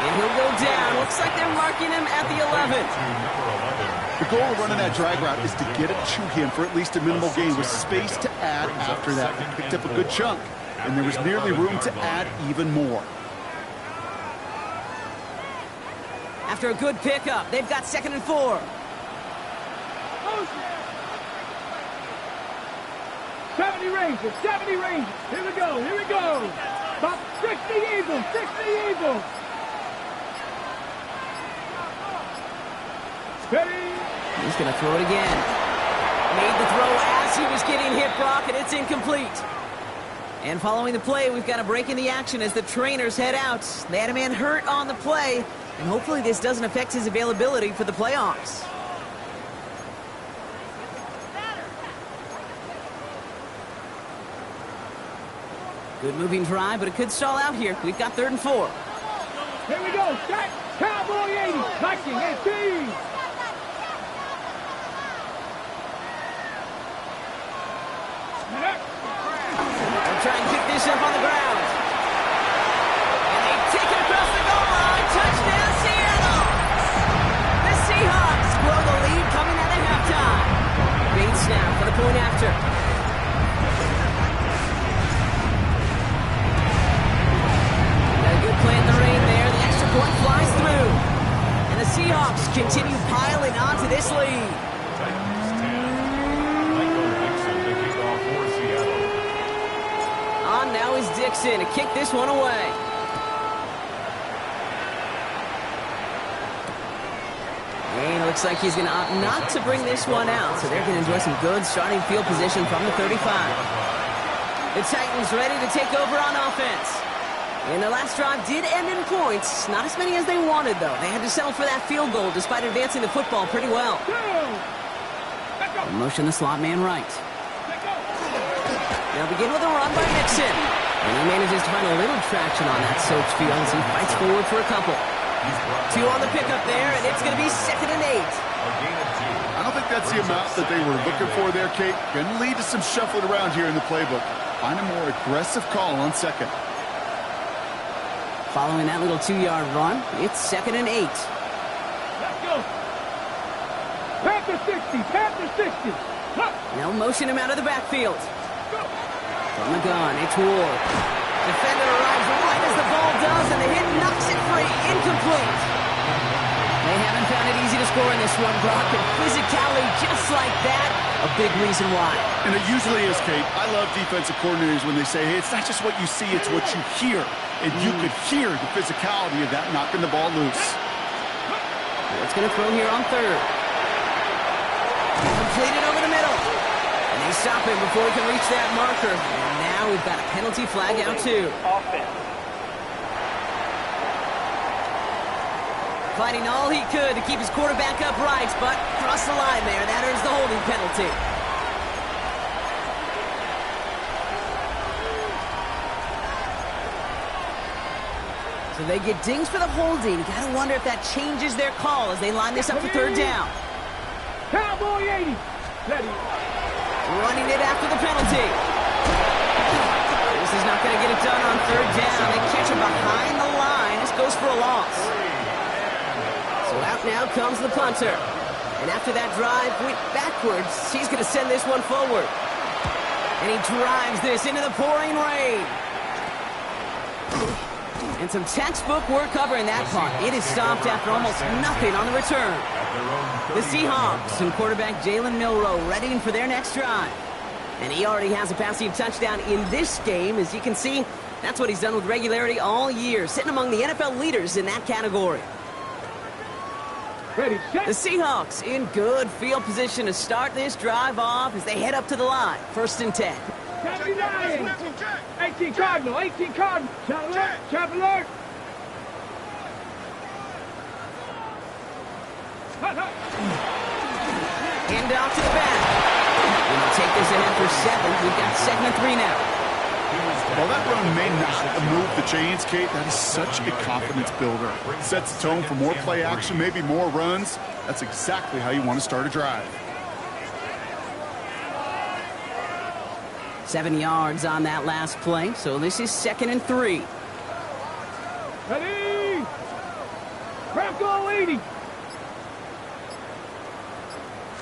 A: And he'll go down. Looks like they're marking him at the 11.
B: The goal of running that drag route is to get it to him for at least a minimal gain with space to add after that. He picked up a good chunk, and there was nearly room to add even more.
A: After a good pickup, they've got 2nd and 4.
C: 70 Rangers, 70 Rangers. Here we go, here we go. About 60 Eagles, 60 Eagles. Steady.
A: He's going to throw it again. Made the throw as he was getting hit, Brock, and it's incomplete. And following the play, we've got a break in the action as the trainers head out. They had a man hurt on the play, and hopefully this doesn't affect his availability for the playoffs. Good moving drive, but it could stall out here. We've got 3rd and 4.
C: Here we go. Set. Cowboy 80. Liking 18.
A: They'll try and pick this up on the ground. And they take it across the goal line. Touchdown, Seattle! The Seahawks grow the lead coming out of halftime. Bait snap for the point after. Got a good play in the rain there. The extra point flies through. And the Seahawks continue piling onto this lead. On now is Dixon to kick this one away. And it looks like he's going to opt not to bring this one out, so they're going to enjoy some good starting field position from the 35. The Titans ready to take over on offense. And the last drive did end in points. Not as many as they wanted, though. They had to settle for that field goal despite advancing the football pretty well. They'll motion the slot man right. They'll begin with a run by Mixon. And he manages to find a little traction on that soaked field as he fights forward for a couple. 2 on the pickup there, and it's going to be 2nd and 8.
B: I don't think that's the amount that they were looking for there, Kate. Going to lead to some shuffling around here in the playbook. Find a more aggressive call on 2nd.
A: Following that little 2-yard run, it's 2nd and 8.
C: Let's go. Panther 60. Panther 60.
A: Now motion him out of the backfield. From the gun, it's Ward. Defender arrives right as the ball does, and the hit knocks it free. Incomplete. They haven't found it easy to score in this one, Brock, and physicality just like that, a big reason why.
B: And it usually is, Kate. I love defensive coordinators when they say, hey, it's not just what you see, it's what you hear. And you could hear the physicality of that knocking the ball loose.
A: Ward's going to throw here on 3rd. Completed over the middle. And they stop him before he can reach that marker. And now we've got a penalty flag out too.
E: Offense.
A: Fighting all he could to keep his quarterback upright, but crossed the line there. That earns the holding penalty. So they get dings for the holding. You gotta wonder if that changes their call as they line this up for 3rd down.
C: Cowboy 80. Ready.
A: Running it after the penalty. This is not going to get it done on 3rd down. They catch him behind the line. This goes for a loss. So out now comes the punter. And after that drive went backwards, he's going to send this one forward. And he drives this into the pouring rain. And some textbook work covering that punt. It is stopped after almost nothing on the return. The Seahawks and quarterback Jalen Milroe ready for their next drive. And he already has a passing touchdown in this game. As you can see, that's what he's done with regularity all year, sitting among the NFL leaders in that category.
C: Ready, set.
A: The Seahawks in good field position to start this drive off as they head up to the line. 1st and 10.
C: 79. 18 Cardinal. 18 Cardinal. Chop alert. Chop alert.
A: Hand off to the back. And they'll take this ahead for 7. We've got 2nd and 3 now.
B: Well, that run may not move the chains, Kate. That is such a confidence builder. Sets the tone for more play action, maybe more runs. That's exactly how you want to start a drive.
A: 7 yards on that last play, so this is 2nd and 3.
C: Ready. Bronco 80.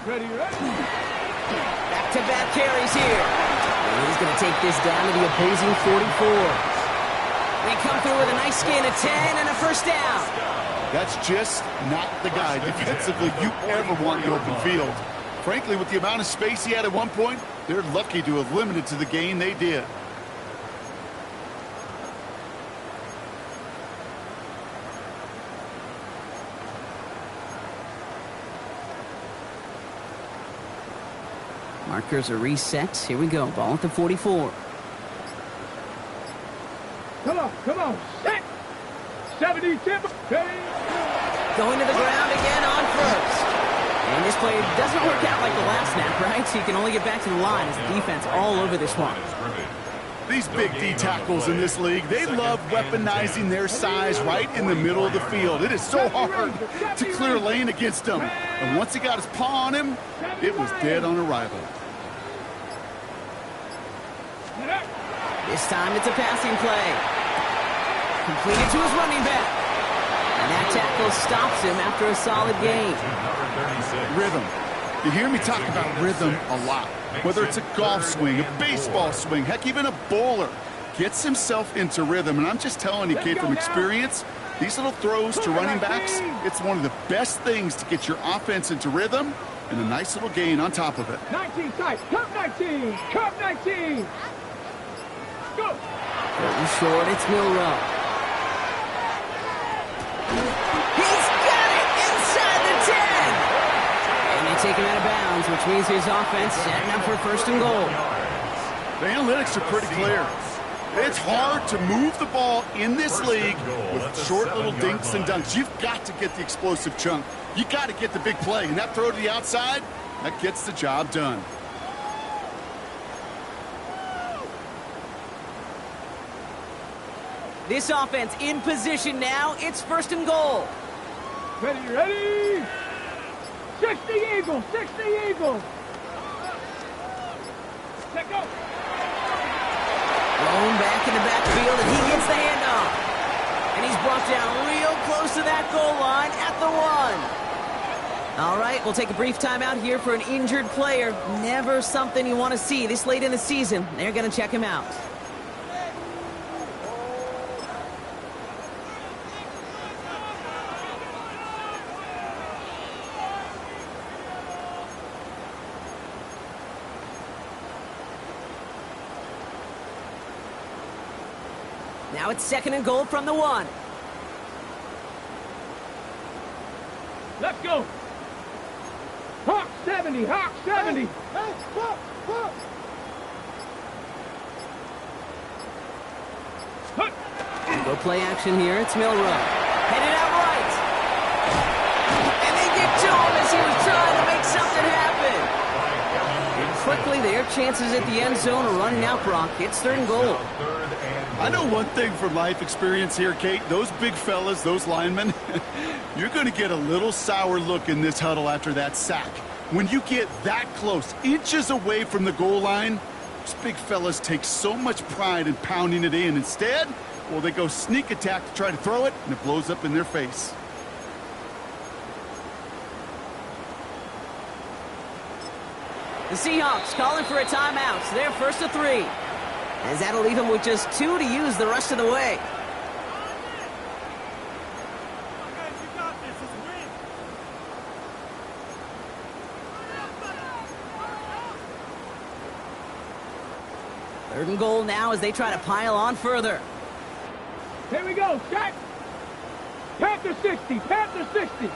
C: Ready, ready.
A: Back-to-back carries here. And he's going to take this down to the opposing 44. They come through with a nice gain of 10 and a 1st down.
B: That's just not the guy defensively you ever want in the open field. Frankly, with the amount of space he had at one point, they're lucky to have limited to the gain they did.
A: Markers are reset. Here we go. Ball at the 44.
C: Come on, set. 70 tempo.
A: Going to the ground again on first. And this play doesn't work out like the last snap, right? So you can only get back to the line as the defense all over this one.
B: These big D tackles in this league, they love weaponizing their size right in the middle of the field. It is so hard to clear lane against them. And once he got his paw on him, it was dead on arrival.
A: This time it's a passing play. Completed to his running back. And that tackle stops him after a solid gain.
B: Rhythm. You hear me talk about rhythm a lot. Whether it's a golf swing, a baseball swing, heck, even a bowler gets himself into rhythm. And I'm just telling you, kid, from experience, these little throws to running backs, it's one of the best things to get your offense into rhythm and a nice little gain on top of it.
C: 19 tight, come 19, come 19. Go.
A: Pretty short, it's Milrow. He's got it inside the 10. And they take him out of bounds, which means his offense setting up for first and goal.
B: The analytics are pretty clear. It's hard to move the ball in this league with short little dinks and dunks. You've got to get the explosive chunk. You got to get the big play. And that throw to the outside, that gets the job done.
A: This offense in position now. It's first and goal.
C: Ready. 60 Eagles, 60 Eagles. Let go.
A: Thrown back in the backfield, and he gets the handoff. And he's brought down real close to that goal line at the 1. All right, we'll take a brief timeout here for an injured player. Never something you want to see this late in the season. They're going to check him out. Now it's second and goal from the 1.
C: Let's go. Hawk 70, Hawk 70.
A: Go play action here. It's Milrow. Headed out right. And they get to him as he was trying to make something happen. And quickly, their chances at the end zone are running out, Brock. It's third and goal.
B: I know one thing from life experience here, Kate. Those big fellas, those linemen, you're going to get a little sour look in this huddle after that sack. When you get that close, inches away from the goal line, those big fellas take so much pride in pounding it in. Instead, well, they go sneak attack to try to throw it, and it blows up in their face.
A: The Seahawks calling for a timeout. So they're first to 3. As that'll leave him with just 2 to use the rest of the way. Third and goal now as they try to pile on further.
C: Here we go, set. Panther 60, Panther 60.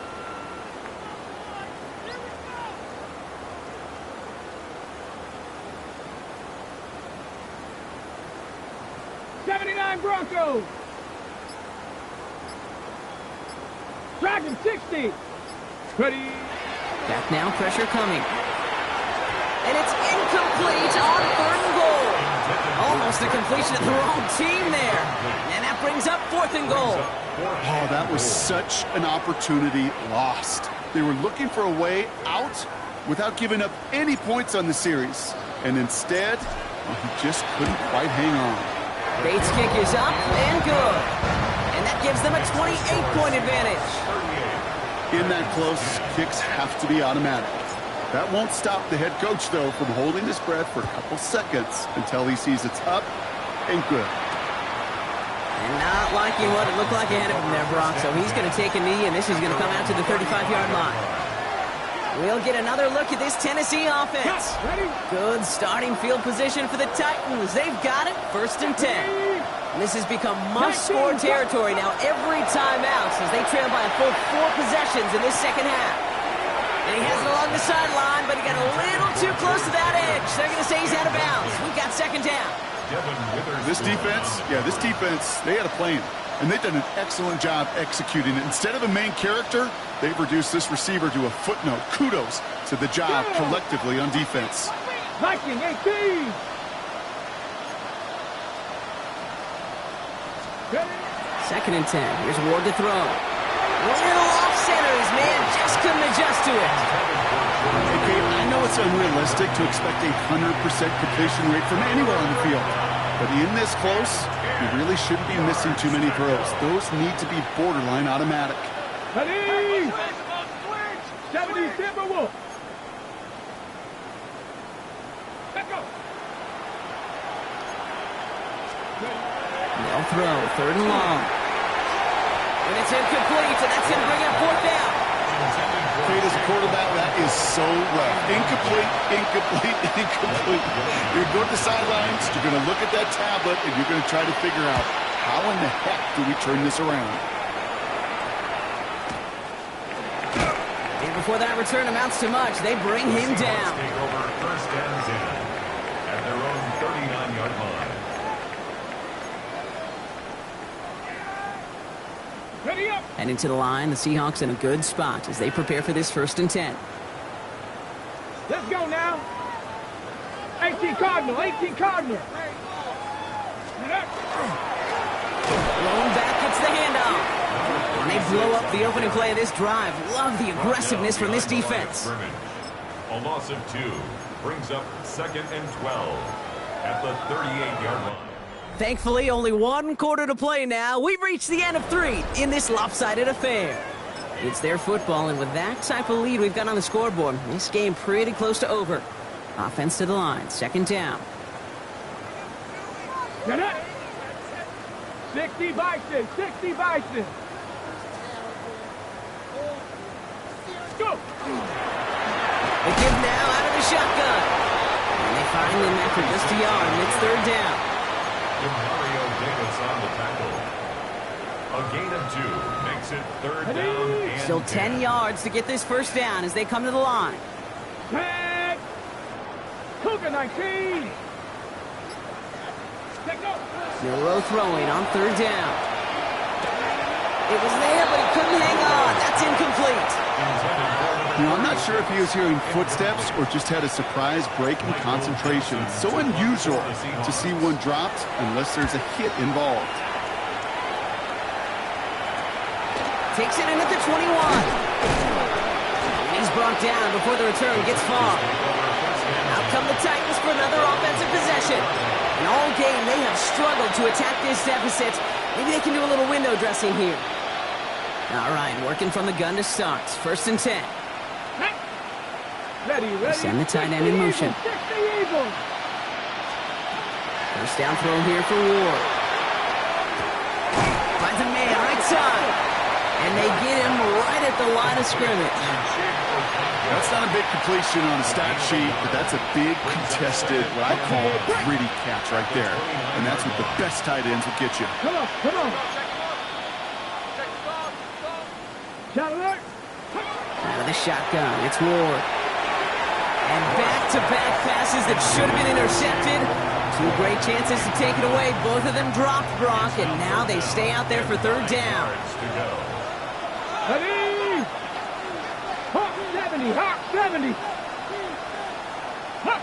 C: Broncos. Dragon 60. Ready.
A: Back now, pressure coming. And it's incomplete on third and goal. Almost a completion of the wrong team there. And that brings up fourth and goal.
B: Oh, that was such an opportunity lost. They were looking for a way out without giving up any points on the series. And instead, well, he just couldn't quite hang on.
A: Bates' kick is up and good. And that gives them a 28-point advantage.
B: In that close, kicks have to be automatic. That won't stop the head coach, though, from holding his breath for a couple seconds until he sees it's up and good.
A: And not liking what it looked like ahead of him there, Brock. So he's going to take a knee, and this is going to come out to the 35-yard line. We'll get another look at this Tennessee offense. Good starting field position for the Titans. They've got it, first and 10. And this has become must-score territory now every time out, since they trail by a full 4 possessions in this second half. And he has it along the sideline, but he got a little too close to that edge. They're going to say he's out of bounds. We've got second down.
B: This defense, they had a plan, and they've done an excellent job executing it. Instead of a main character, they've reduced this receiver to a footnote. Kudos to the job collectively on defense.
C: Viking 18.
A: Second and 10. Here's Ward to throw. A little off center. His man just couldn't adjust to it.
B: Okay, I know it's unrealistic to expect a 100% completion rate from anywhere on the field. But in this close, you really shouldn't be missing too many throws. Those need to be borderline automatic.
C: Ready? 70 Timberwolf. Let's go.
A: They'll throw. Third and long. And it's incomplete, and that's going to bring up fourth down.
B: Fade as a quarterback, that is so rough. Incomplete. You're going to the sidelines, you're going to look at that tablet, and you're going to try to figure out, how in the heck do we turn this around?
A: And before that return amounts to much, they bring him down.
D: Take over first and 10 at their own 39-yard line.
C: Ready up.
A: And into the line, the Seahawks in a good spot as they prepare for this first and 10.
C: Let's go now. 18 Cardinal.
A: Rolling back gets the handoff. And they blow up the opening play of this drive. Love the aggressiveness from this defense.
D: A loss of 2 brings up second and 12 at the 38-yard line.
A: Thankfully, only one quarter to play now. We've reached the end of 3 in this lopsided affair. It's their football, and with that type of lead we've got on the scoreboard, this game pretty close to over. Offense to the line, second down.
C: Get it. 60 Bison. Go.
A: The give now out of the shotgun. And they find him after just a yard, and it's third down.
D: Mario Davis on the tackle. A gain of 2 makes it third down and
A: Still 10 yards to get this first down as they come to the line.
C: Tag. Cougar 19. Let's go.
A: Milrow throwing on third down. It was there, but he couldn't hang on. That's incomplete.
B: You know, I'm not sure if he was hearing footsteps or just had a surprise break in concentration. It's so unusual to see one dropped unless there's a hit involved.
A: Takes it in at the 21. And he's brought down before the return gets far. Out come the Titans for another offensive possession. And all game, they have struggled to attack this deficit. Maybe they can do a little window dressing here. All right, working from the gun to start. First and 10.
C: Ready.
A: Send the tight end in motion.
C: 60 Eagles.
A: First down throw here for Ward. Finds a man right side. And they get him right at the line of scrimmage.
B: That's not a big completion on a stat sheet, but that's a big contested, what I call gritty catch right there. And that's what the best tight ends will get you.
C: Come on. Shot alert.
A: Out of the shotgun, it's Ward. And back-to-back passes that should have been intercepted. 2 great chances to take it away. Both of them dropped, Brock, and now they stay out there for third down.
C: Ready. Hawk 70. Hawk.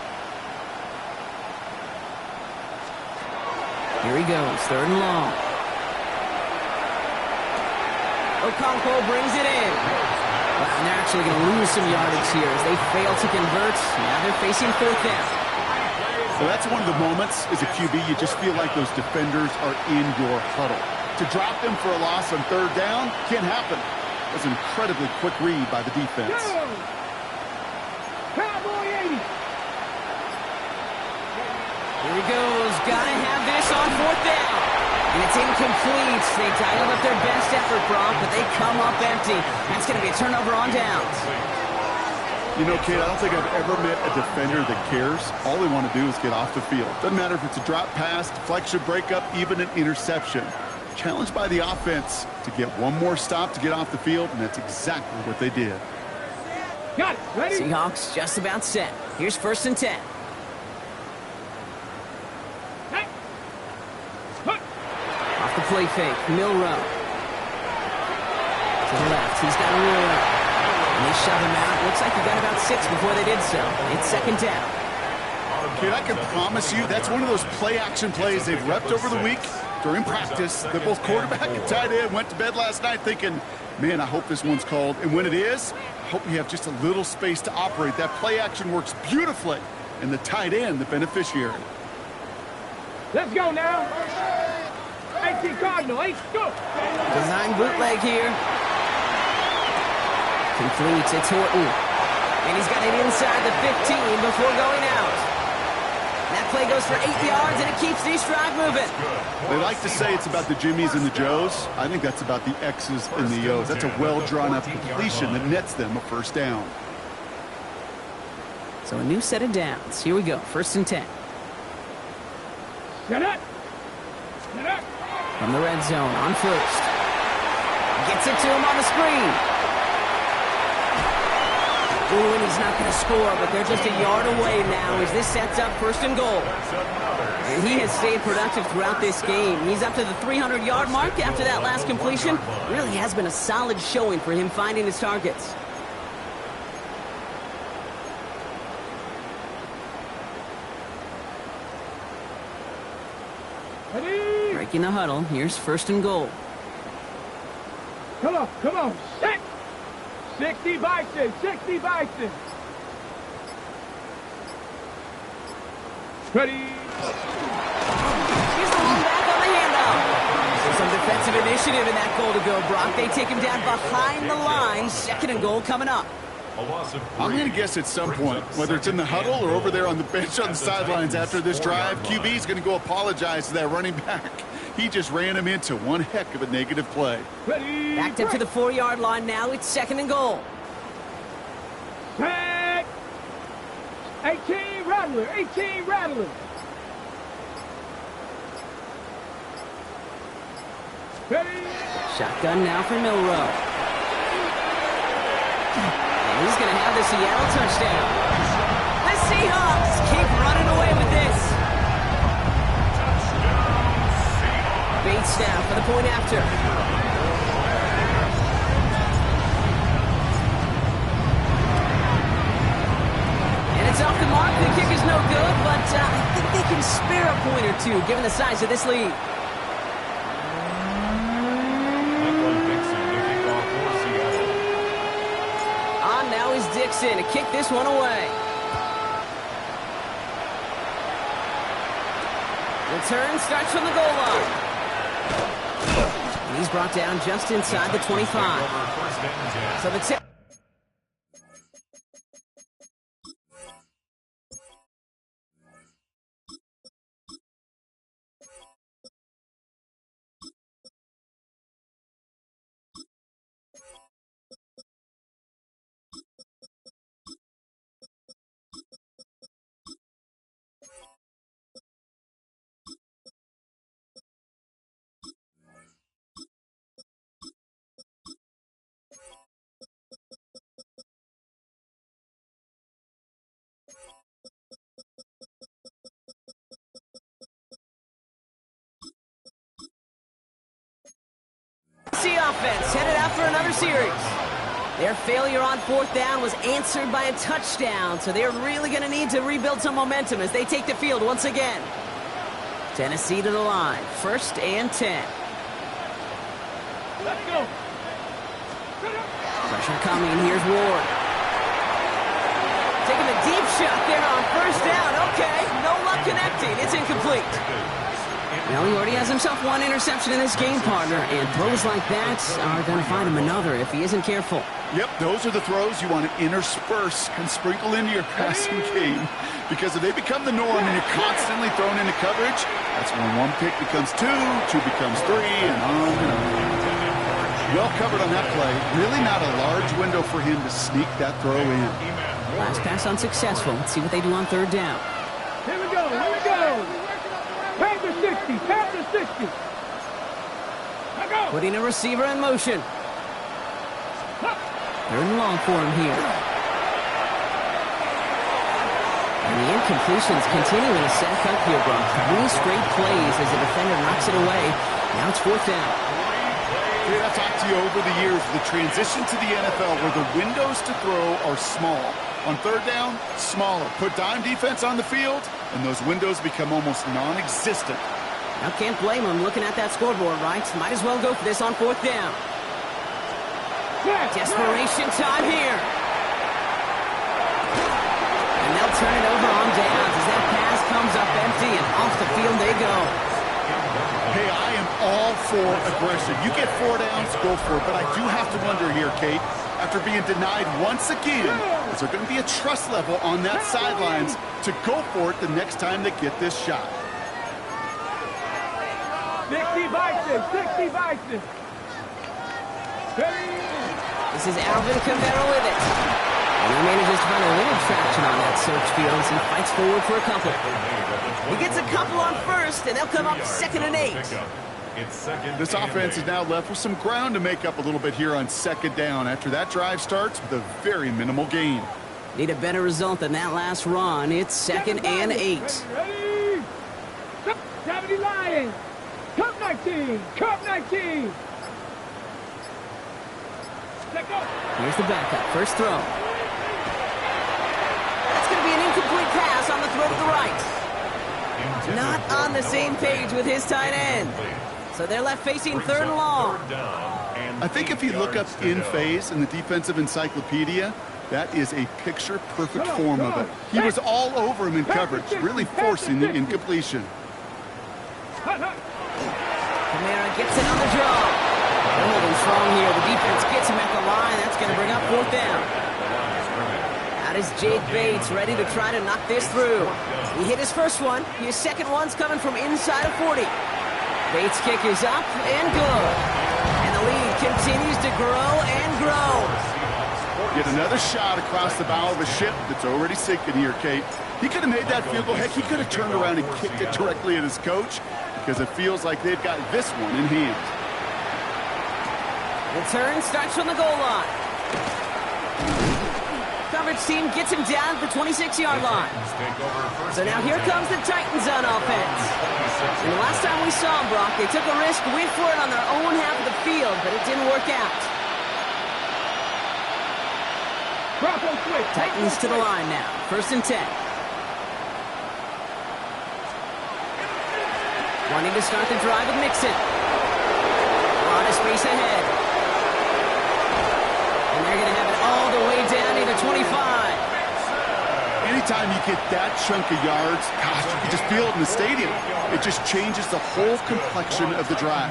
A: Here he goes, third and long. Okonkwo brings it in. Well, and they're actually going to lose some yardage here as they fail to convert. Now they're facing fourth down.
B: So that's one of the moments as a QB, you just feel like those defenders are in your huddle. To drop them for a loss on third down can't happen. That's an incredibly quick read by the defense.
C: Go. Cowboy 80.
A: Here he goes. Gotta have this on fourth down. And it's incomplete. They dialed up their best effort, Brock, but they come up empty. That's going to be a turnover on downs.
B: You know, Kate, I don't think I've ever met a defender that cares. All they want to do is get off the field. Doesn't matter if it's a drop pass, deflection, breakup, even an interception. Challenged by the offense to get one more stop to get off the field, and that's exactly what they did.
C: Got it. Ready?
A: Seahawks just about set. Here's 1st and 10.
C: Hey. Hook.
A: Off the play fake, Milrow. To the left, he's got a roll. And they shove him out. Looks like he got about 6 before they did so. It's 2nd down.
B: Kid, I can promise you that's one of those play-action plays they've repped over the week during practice. They're both quarterback and tight end. Went to bed last night thinking, man, I hope this one's called. And when it is, I hope we have just a little space to operate. That play-action works beautifully, and the tight end, the beneficiary.
C: Let's go now. 18 Cardinal, 8, go.
A: Design bootleg here. Completes, it's Horton. And he's got it inside the 15 before going out. That play goes for 8 yards, and it keeps this drive moving.
B: They like to say it's about the Jimmies and the Joes. I think that's about the X's and the O's. That's a well-drawn-up completion that nets them a 1st down.
A: So a new set of downs. Here we go, 1st and 10.
C: Set up. Set up.
A: From the red zone, on 1st. Gets it to him on the screen. Ooh, and he's not going to score, but they're just a yard away now as this sets up 1st and goal. And he has stayed productive throughout this game. He's up to the 300-yard mark after that last completion. Really has been a solid showing for him finding his targets.
C: Ready?
A: Breaking the huddle. Here's 1st and goal.
C: Come on, come on. Set. 60 Bison, 60 Bison. Ready?
A: Here's the one back on the handoff. Some defensive initiative in that goal to go, Brock. They take him down behind the line. 2nd and goal coming up.
B: I'm going to guess at some point, whether it's in the huddle or over there on the bench on the sidelines after this drive, QB's going to go apologize to that running back. He just ran him into one heck of a negative play.
C: Ready?
A: Backed up to the 4-yard line now. It's 2nd and goal.
C: Set. 18 Rattler, 18 Rattler. Ready?
A: Shotgun now for Milrow. And he's going to have the Seattle touchdown. The Seahawks keep running away with this. Bates down for the point after. And it's off the mark. The kick is no good, but I think they can spare a point or two given the size of this lead. On now is Dixon to kick this one away. Return starts from the goal line. And he's brought down just inside the 25. So the tip. Offense headed out for another series. Their failure on 4th down was answered by a touchdown, so they're really going to need to rebuild some momentum as they take the field once again. Tennessee to the line, 1st and 10.
C: Let's go.
A: Pressure coming, here's Ward. Taking a deep shot there on 1st down. Okay, no luck connecting. It's incomplete. Well, he already has himself one interception in this game, partner, and throws like that are going to find him another if he isn't careful.
B: Yep, those are the throws you want to intersperse and sprinkle into your passing game, because if they become the norm and you're constantly thrown into coverage, that's when one pick becomes two becomes three, and on and on. Well covered on that play. Really not a large window for him to sneak that throw in.
A: Last pass unsuccessful. Let's see what they do on 3rd down.
C: Here we go, here we go. Panther 60, Panther 60. I go.
A: Putting a receiver in motion. 3rd and long for him here. And the incompletions continue in a set cut here, Brock. 3 straight plays as the defender knocks it away. Now it's 4th down.
B: Yeah, I've talked to you over the years, the transition to the NFL where the windows to throw are small. On 3rd down, smaller. Put dime defense on the field, and those windows become almost non-existent.
A: Now can't blame him looking at that scoreboard, right? Might as well go for this on 4th down. Desperation time here. And they'll turn it over on downs as that pass comes up empty, and off the field they go.
B: Hey, I am all for aggression. You get 4 downs, go for it. But I do have to wonder here, Kate, after being denied once again, is there going to be a trust level on that sidelines to go for it the next time they get this shot?
C: 60 Vikings, 60 Vikings.
A: This is Alvin Kamara with it. And he manages to find a little traction on that search field as he fights forward for a couple. He gets a couple on 1st, and they'll come up 2nd and 8.
B: This offense is now left with some ground to make up a little bit here on 2nd down after that drive starts with a very minimal gain.
A: Need a better result than that last run. It's 2nd and 8.
C: Ready? 70 Lions. Cup 19. Cup 19.
A: Here's the backup. First throw. That's going to be an incomplete pass on the throw to the right. Not on the same page with his tight end. So they're left facing 3rd and long.
B: I think if you look up in phase in the defensive encyclopedia, that is a picture-perfect form of it. He was all over him in coverage, really forcing the incompletion.
A: Kamara gets it on the draw. They're holding strong here. The defense gets him at the line. That's going to bring up 4th down. That is Jake Bates ready to try to knock this through. He hit his first one. His second one's coming from inside of 40. Bates' kick is up and good. And the lead continues to grow and grow.
B: Get another shot across the bow of a ship that's already sinking here, Kate. He could have made that field goal. Heck, he could have turned around and kicked it directly at his coach because it feels like they've got this one in hand.
A: The turn starts from the goal line. Coverage team gets him down at the 26-yard line. So now here comes the Titans on offense. And the last time we saw them, Brock, they took a risk, went for it on their own half of the field, but it didn't work out. Titans to the line now. 1st and 10. Wanting to start the drive with Mixon. A lot of space ahead. And they're going to have it all the way down to the 25.
B: Anytime you get that chunk of yards, gosh, you can just feel it in the stadium. It just changes the whole complexion of the drive.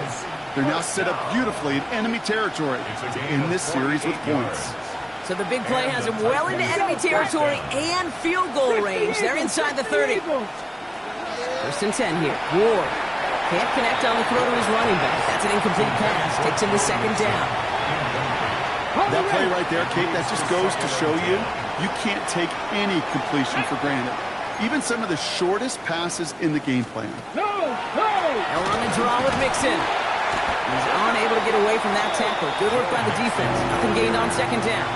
B: They're now set up beautifully in enemy territory to end this series with points.
A: So the big play has him well into enemy territory and field goal range. They're inside the 30. 1st and 10 here. Ward can't connect on the throw to his running back. That's an incomplete pass. Takes him to 2nd down.
B: That play right there, Kate, that just goes to show you, you can't take any completion for granted. Even some of the shortest passes in the game plan.
C: No!
A: They'll run the draw with Mixon. He's unable to get away from that tackle. Good work by the defense. Nothing gained on 2nd down.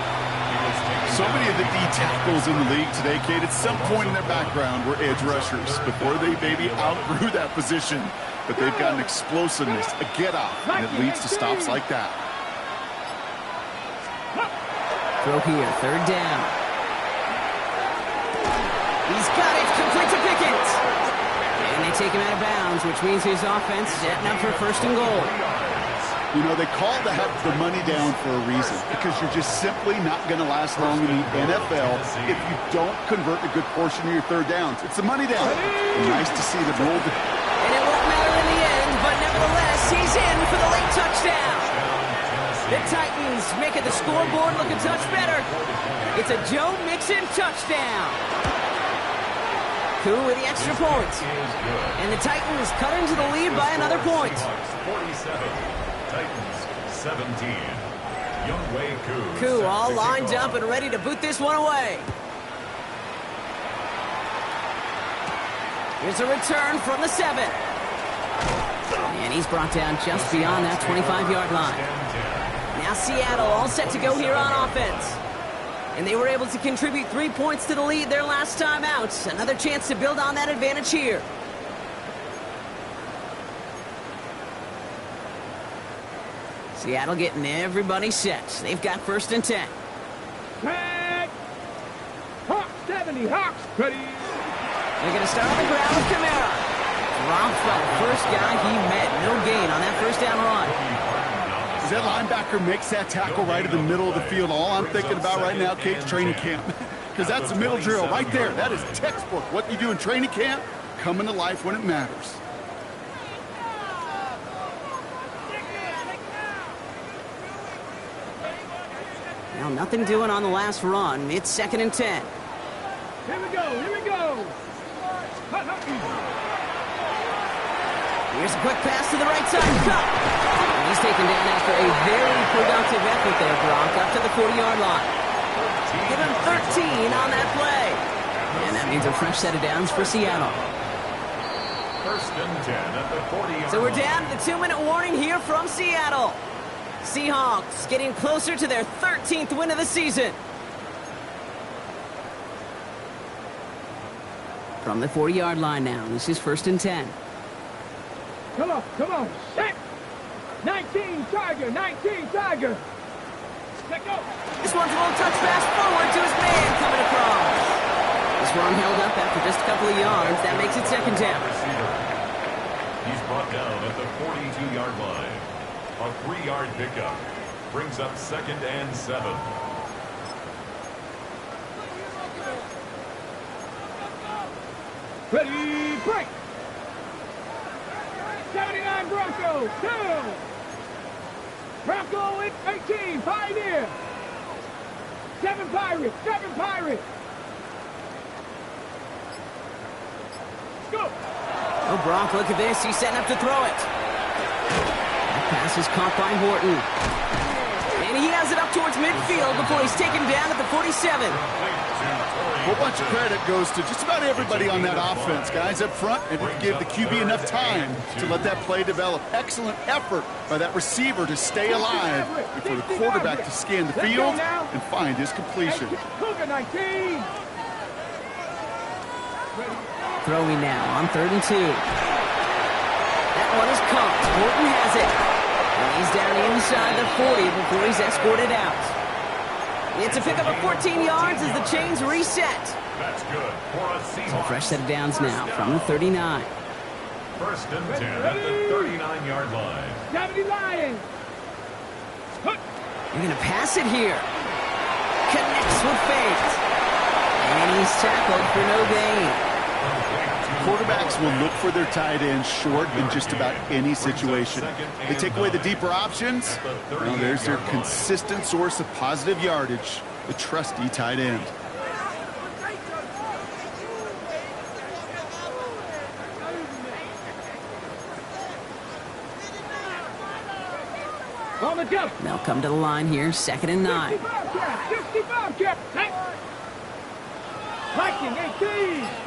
B: So many of the D tackles in the league today, Kate, at some point in their background were edge rushers before they maybe outgrew that position. But they've got an explosiveness, a get-off, and it leads to stops like that.
A: Throw here, 3rd down. He's got it, complete to Pickett. And they take him out of bounds, which means his offense setting up for 1st and goal.
B: You know, they call that the money down for a reason, because you're just simply not going to last long in the NFL if you don't convert a good portion of your 3rd downs. It's the money down. And nice to see them roll.
A: And it won't matter in the end, but nevertheless, he's in for the late touchdown. The Titans making the scoreboard look a touch better. It's a Joe Mixon touchdown. Koo with the extra point. And the Titans cut into the lead by another point.
D: 47. Titans 17. Youngway
A: Koo all lined up and ready to boot this one away. Here's a return from the 7. And he's brought down just beyond that 25-yard line. Now Seattle all set to go here on offense. And they were able to contribute 3 points to the lead their last time out. Another chance to build on that advantage here. Seattle getting everybody set. They've got 1st and 10.
C: Tag. Hawks 70. Hawks. Ready.
A: They're going to start on the ground with Kamara. Dropped by the first guy he met. No gain on that 1st down run.
B: As that linebacker makes that tackle right in the middle of the field, all I'm thinking about right now, Kate, is training camp. Because that's a middle drill right there. That is textbook. What you do in training camp, coming to life when it matters.
A: Now, nothing doing on the last run. It's 2nd and 10.
C: Here we go. Here we go.
A: Here's a quick pass to the right side. Cut. And he's taken down after a very productive effort there, Brock, up to the 40-yard line. Give him 13 on that play. And that means a fresh set of downs for Seattle.
D: 1st and 10 at the 40-yard line.
A: So we're down to the 2-minute warning here from Seattle. Seahawks getting closer to their 13th win of the season. From the 40-yard line now, this is 1st and 10.
C: Come on, come on. Set. 19 Tiger, 19 Tiger. Let go.
A: This one's a little touch pass forward to his man coming across. This run held up after just a couple of yards. That makes it 2nd down.
D: He's brought down at the 42-yard line. A 3-yard pickup brings up 2nd and 7.
C: Ready, break. 79 Bronco, 2. Bronco at 18, Pioneer. 7 Pirates, 7 Pirates. Go.
A: Oh, Brock, look at this. He's setting up to throw it. That pass is caught by Horton. And he has it up towards midfield before he's taken down at the 47.
B: A whole bunch of credit goes to just about everybody on that offense. Guys up front, and to give the QB enough time to let that play develop. Excellent effort by that receiver to stay alive and for the quarterback to scan the field and find his completion.
A: Throwing now on 3rd and 2. That one is caught. Horton has it. And he's down inside the 40 before he's escorted out. It's a pickup of 14 yards as the chains reset.
D: That's good for a Seahawks.
A: So a fresh set of downs now from the 39.
D: 1st and 10 at the 39-yard line.
C: 70 Lions.
A: You're going to pass it here. Connects with faith. And he's tackled for no gain.
B: Quarterbacks will look for their tight end short in just about any situation. They take away the deeper options. Well, there's their consistent source of positive yardage, the trusty tight end.
C: On the jump.
A: They'll come to the line here, 2nd and 9.
C: 65 cap. Viking 18.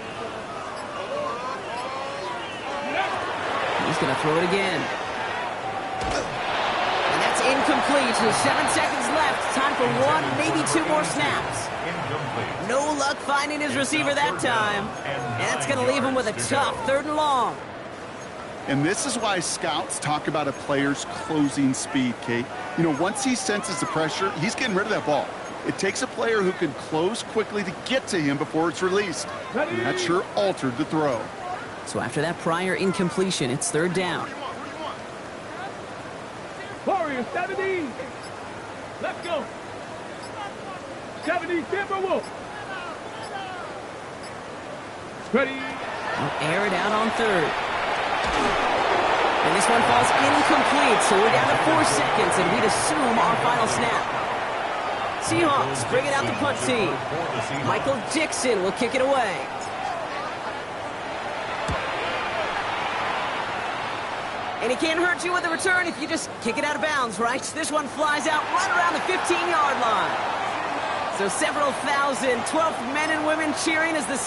A: He's going to throw it again. And that's incomplete. There's 7 seconds left. Time for 1, maybe 2 more snaps. No luck finding his receiver that time. And that's going to leave him with a tough 3rd and long.
B: And this is why scouts talk about a player's closing speed, Kate. You know, once he senses the pressure, he's getting rid of that ball. It takes a player who can close quickly to get to him before it's released. And that sure altered the throw.
A: So after that prior incompletion, it's 3rd down.
C: Warriors 70. Let's go. 70 Timberwolf. Ready.
A: They'll air it out on 3rd. And this one falls incomplete, so we're down to 4 seconds, and we'd assume our final snap. Seahawks bringing out the punt team. Michael Dixon will kick it away. And he can't hurt you with a return if you just kick it out of bounds, right? This one flies out right around the 15-yard line. So several thousand 12th men and women cheering as the